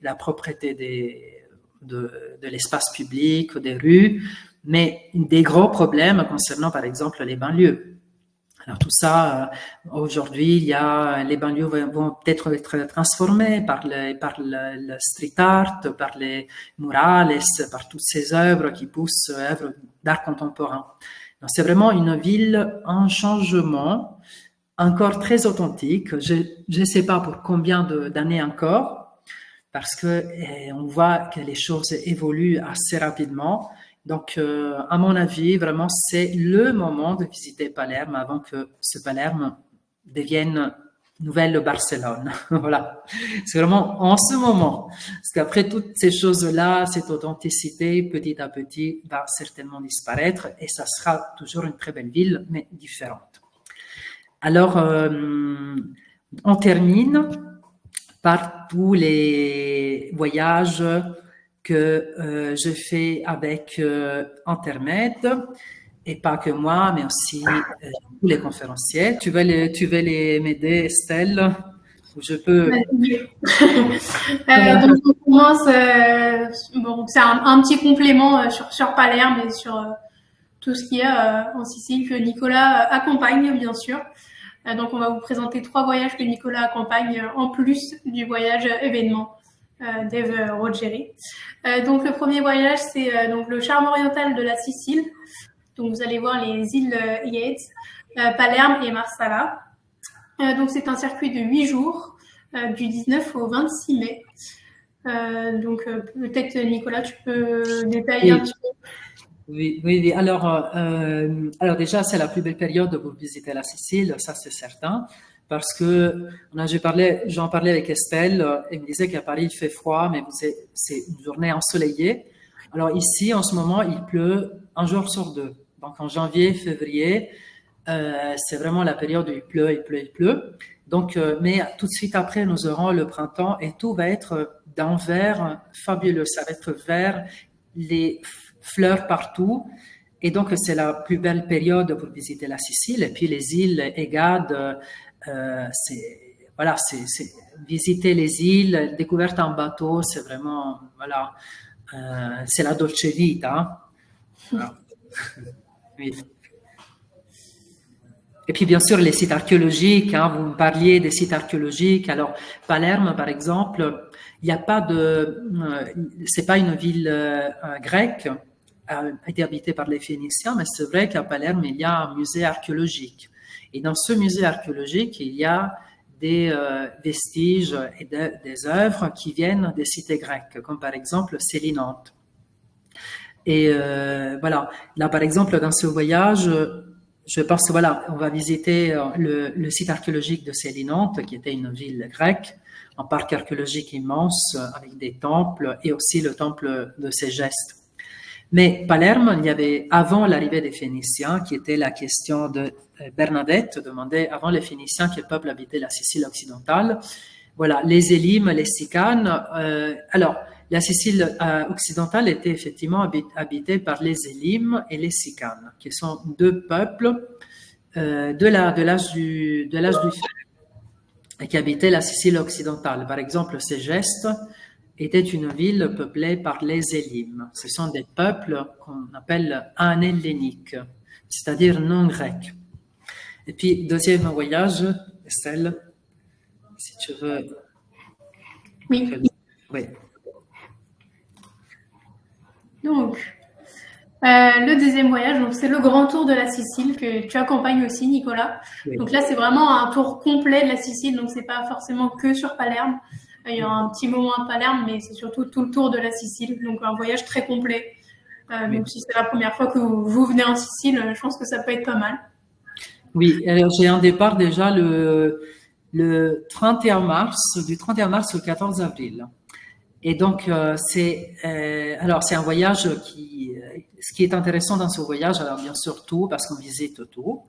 de l'espace public, des rues, mais des gros problèmes concernant, par exemple, les banlieues. Alors tout ça, aujourd'hui, les banlieues vont peut-être être transformées par le street art, par les murales, par toutes ces œuvres qui poussent, œuvres d'art contemporain. Donc c'est vraiment une ville en changement, encore très authentique. Je ne sais pas pour combien d'années encore, parce que on voit que les choses évoluent assez rapidement. Donc, à mon avis, vraiment, c'est le moment de visiter Palerme avant que ce Palerme devienne nouvelle Barcelone. Voilà. C'est vraiment en ce moment. Parce qu'après toutes ces choses-là, cette authenticité, petit à petit, va certainement disparaître et ça sera toujours une très belle ville, mais différente. Alors, on termine par tous les voyages que je fais avec Intermed, et pas que moi, mais aussi tous les conférenciers. Tu veux les m'aider, Estelle? Ou je peux... Donc on commence, c'est un petit complément sur Palerme et sur tout ce qu'il y a en Sicile que Nicolas accompagne, bien sûr. Donc on va vous présenter 3 voyages que Nicolas accompagne en plus du voyage événement d'Eve Rogeri. Donc le premier voyage, c'est donc le charme oriental de la Sicile. Donc vous allez voir les îles Yates, Palerme et Marsala. Donc c'est un circuit de 8 jours, du 19 au 26 mai. Donc peut-être Nicolas, tu peux détailler un petit peu. Oui. Alors déjà, c'est la plus belle période pour visiter la Sicile, ça c'est certain. Parce que j'en parlais avec Estelle, elle me disait qu'à Paris il fait froid, mais c'est une journée ensoleillée. Alors ici, en ce moment, il pleut un jour sur 2. Donc en janvier, février, c'est vraiment la période où il pleut. Donc, mais tout de suite après, nous aurons le printemps et tout va être d'un vert fabuleux. Ça va être vert, les fleurs partout. Et donc, c'est la plus belle période pour visiter la Sicile. Et puis les îles Egades, c'est visiter les îles, découverte en bateau, c'est vraiment, voilà, c'est la dolce vita. Hein? Voilà. Oui. Et puis, bien sûr, les sites archéologiques, hein, vous me parliez des sites archéologiques. Alors, Palerme, par exemple, il n'y a pas c'est pas une ville grecque, a été habitée par les Phéniciens, mais c'est vrai qu'à Palerme, il y a un musée archéologique. Et dans ce musée archéologique, il y a des vestiges et des œuvres qui viennent des cités grecques, comme par exemple Sélinonte. Et voilà, là par exemple, dans ce voyage, je pense que voilà, on va visiter le site archéologique de Sélinonte, qui était une ville grecque, un parc archéologique immense avec des temples et aussi le temple de Ségeste. Mais Palerme, il y avait, avant l'arrivée des Phéniciens, qui était la question de Bernadette, demandait avant les Phéniciens quel peuple habitait la Sicile occidentale. Voilà, les Élymes, les Sicanes. Alors, la Sicile occidentale était effectivement habitée par les Élymes et les Sicanes, qui sont deux peuples de l'âge du fer, qui habitaient la Sicile occidentale. Par exemple, Ségeste était une ville peuplée par les Élymes. Ce sont des peuples qu'on appelle anhelléniques, c'est-à-dire non grecs. Et puis, deuxième voyage, Estelle, si tu veux. Oui. Oui. Donc, le deuxième voyage, donc c'est le grand tour de la Sicile que tu accompagnes aussi, Nicolas. Oui. Donc là, c'est vraiment un tour complet de la Sicile, donc c'est pas forcément que sur Palerme. Il y aura un petit moment à Palerme, mais c'est surtout tout le tour de la Sicile, donc un voyage très complet. Oui. Donc si c'est la première fois que vous venez en Sicile, je pense que ça peut être pas mal. Oui, alors j'ai un départ déjà le 31 mars, du 31 mars au 14 avril. Et donc, c'est un voyage ce qui est intéressant dans ce voyage, alors bien sûr tout, parce qu'on visite tout,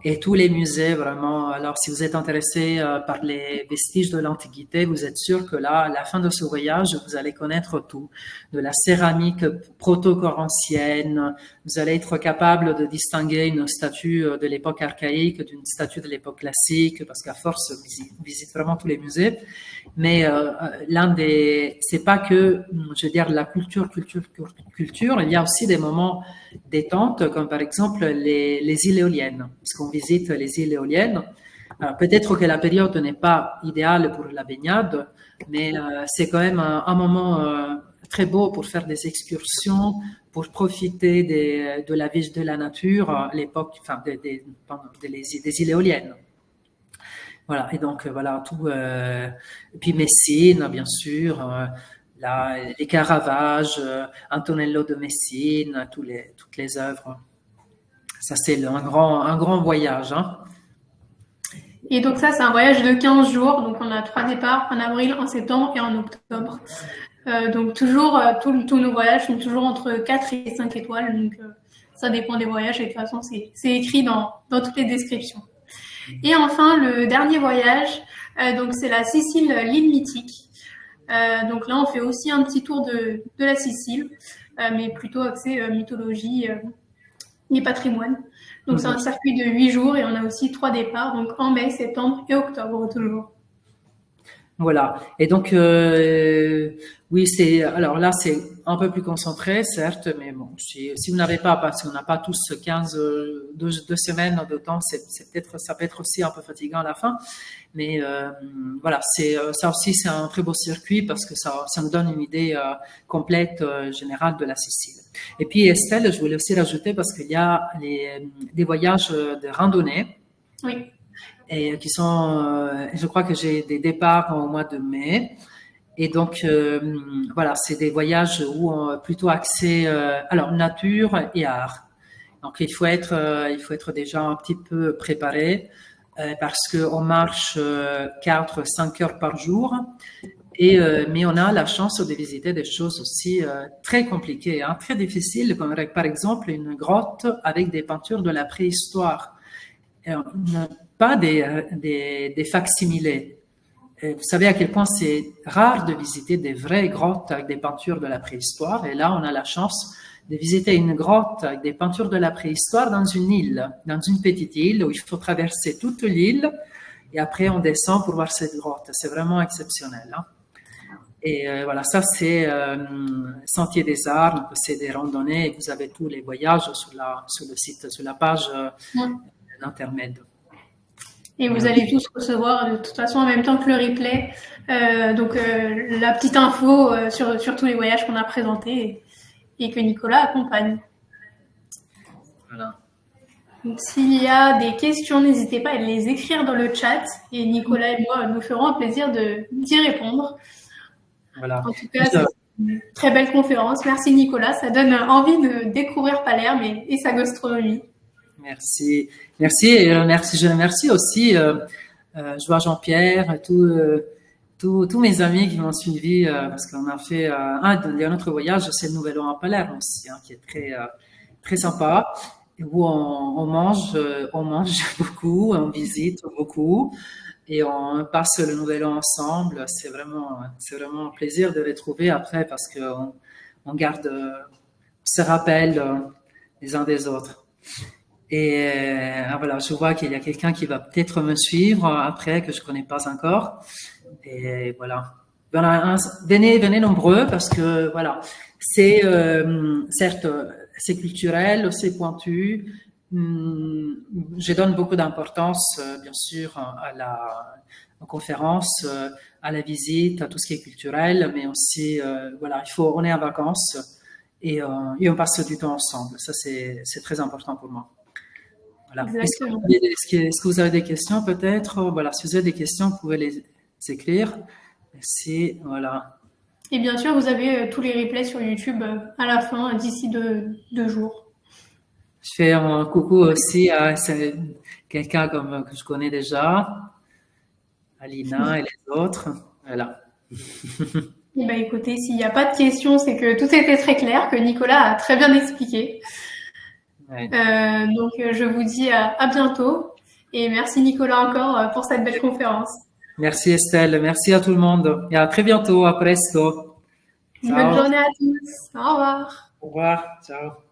et tous les musées vraiment. Alors, si vous êtes intéressé par les vestiges de l'Antiquité, vous êtes sûr que là, à la fin de ce voyage, vous allez connaître tout, de la céramique proto-corinthienne. Vous allez être capable de distinguer une statue de l'époque archaïque d'une statue de l'époque classique, parce qu'à force, on visite vraiment tous les musées. Mais c'est pas que, je veux dire, la culture. Il y a aussi des moments détente, comme par exemple les îles éoliennes, parce qu'on visite les îles éoliennes. Alors, peut-être que la période n'est pas idéale pour la baignade, mais c'est quand même un moment très beau pour faire des excursions, pour profiter de la vie de la nature à l'époque, enfin, des îles éoliennes. Voilà, et donc voilà, tout. Et puis Messine, bien sûr, les Caravages, Antonello de Messine, toutes les œuvres. Ça, c'est un grand voyage. Hein. Et donc ça, c'est un voyage de 15 jours. Donc on a 3 départs, en avril, en septembre et en octobre. Donc toujours, tous nos voyages sont toujours entre 4 et 5 étoiles. Donc ça dépend des voyages et de toute façon, c'est écrit dans toutes les descriptions. Et enfin, le dernier voyage, donc c'est la Sicile, l'île mythique. Donc là, on fait aussi un petit tour de la Sicile, mais plutôt axé mythologie et patrimoine. Donc c'est un circuit de 8 jours et on a aussi 3 départs, donc en mai, septembre et octobre toujours. Voilà. Et donc, oui, alors là, c'est un peu plus concentré, certes, mais bon, si vous n'avez pas, parce qu'on n'a pas tous 2 semaines de temps, ça peut être aussi un peu fatigant à la fin. Mais voilà, ça aussi, c'est un très beau circuit parce que ça nous donne une idée complète, générale de la Sicile. Et puis, Estelle, je voulais aussi rajouter parce qu'il y a des voyages de randonnée. Oui. Et qui sont, je crois que j'ai des départs au mois de mai. Et donc, voilà, c'est des voyages où plutôt axés, alors nature et art. Donc, il faut être déjà un petit peu préparé parce qu'on marche 4-5 heures par jour. Mais on a la chance de visiter des choses aussi très compliquées, hein, très difficiles, comme par exemple une grotte avec des peintures de la préhistoire. Pas des facsimilés. Vous savez à quel point c'est rare de visiter des vraies grottes avec des peintures de la préhistoire. Et là, on a la chance de visiter une grotte avec des peintures de la préhistoire dans une île, dans une petite île où il faut traverser toute l'île et après on descend pour voir cette grotte. C'est vraiment exceptionnel. Hein. Et voilà, ça c'est Sentier des Arts, donc c'est des randonnées et vous avez tous les voyages sur le site, sur la page d'intermède. Et vous allez tous recevoir de toute façon en même temps que le replay, la petite info sur tous les voyages qu'on a présentés et que Nicolas accompagne. Voilà. Donc, s'il y a des questions, n'hésitez pas à les écrire dans le chat et Nicolas et moi nous ferons un plaisir d'y répondre. Voilà. En tout cas, c'est une très belle conférence. Merci Nicolas, ça donne envie de découvrir Palerme et sa gastronomie. Merci. Et je remercie aussi, je vois Jean-Pierre, tous mes amis qui m'ont suivi, parce qu'on a fait un autre voyage, c'est le Nouvel An à Palerme aussi, hein, qui est très sympa, où on mange beaucoup, on visite beaucoup, et on passe le Nouvel An ensemble. C'est vraiment un plaisir de les trouver après, parce que on garde, se rappelle les uns des autres. Et voilà, je vois qu'il y a quelqu'un qui va peut-être me suivre après, que je connais pas encore. Et voilà. Venez nombreux, parce que voilà, c'est certes c'est culturel, c'est pointu. Je donne beaucoup d'importance, bien sûr, aux conférences, à la visite, à tout ce qui est culturel, mais aussi voilà, on est en vacances et on passe du temps ensemble. Ça, c'est très important pour moi. Voilà. Exactement. Est-ce que vous avez des questions peut-être? Voilà, si vous avez des questions, vous pouvez les écrire. Merci, voilà. Et bien sûr, vous avez tous les replays sur YouTube à la fin, d'ici 2 jours. Je fais un coucou aussi à quelqu'un que je connais déjà, Alina et les autres. Voilà. Eh ben, écoutez, s'il n'y a pas de questions, c'est que tout était très clair, que Nicolas a très bien expliqué. Ouais. Donc, je vous dis à bientôt. Et merci Nicolas encore pour cette belle conférence. Merci Estelle, merci à tout le monde et à très bientôt, à presto. Bonne journée à tous. Au revoir. Au revoir, ciao.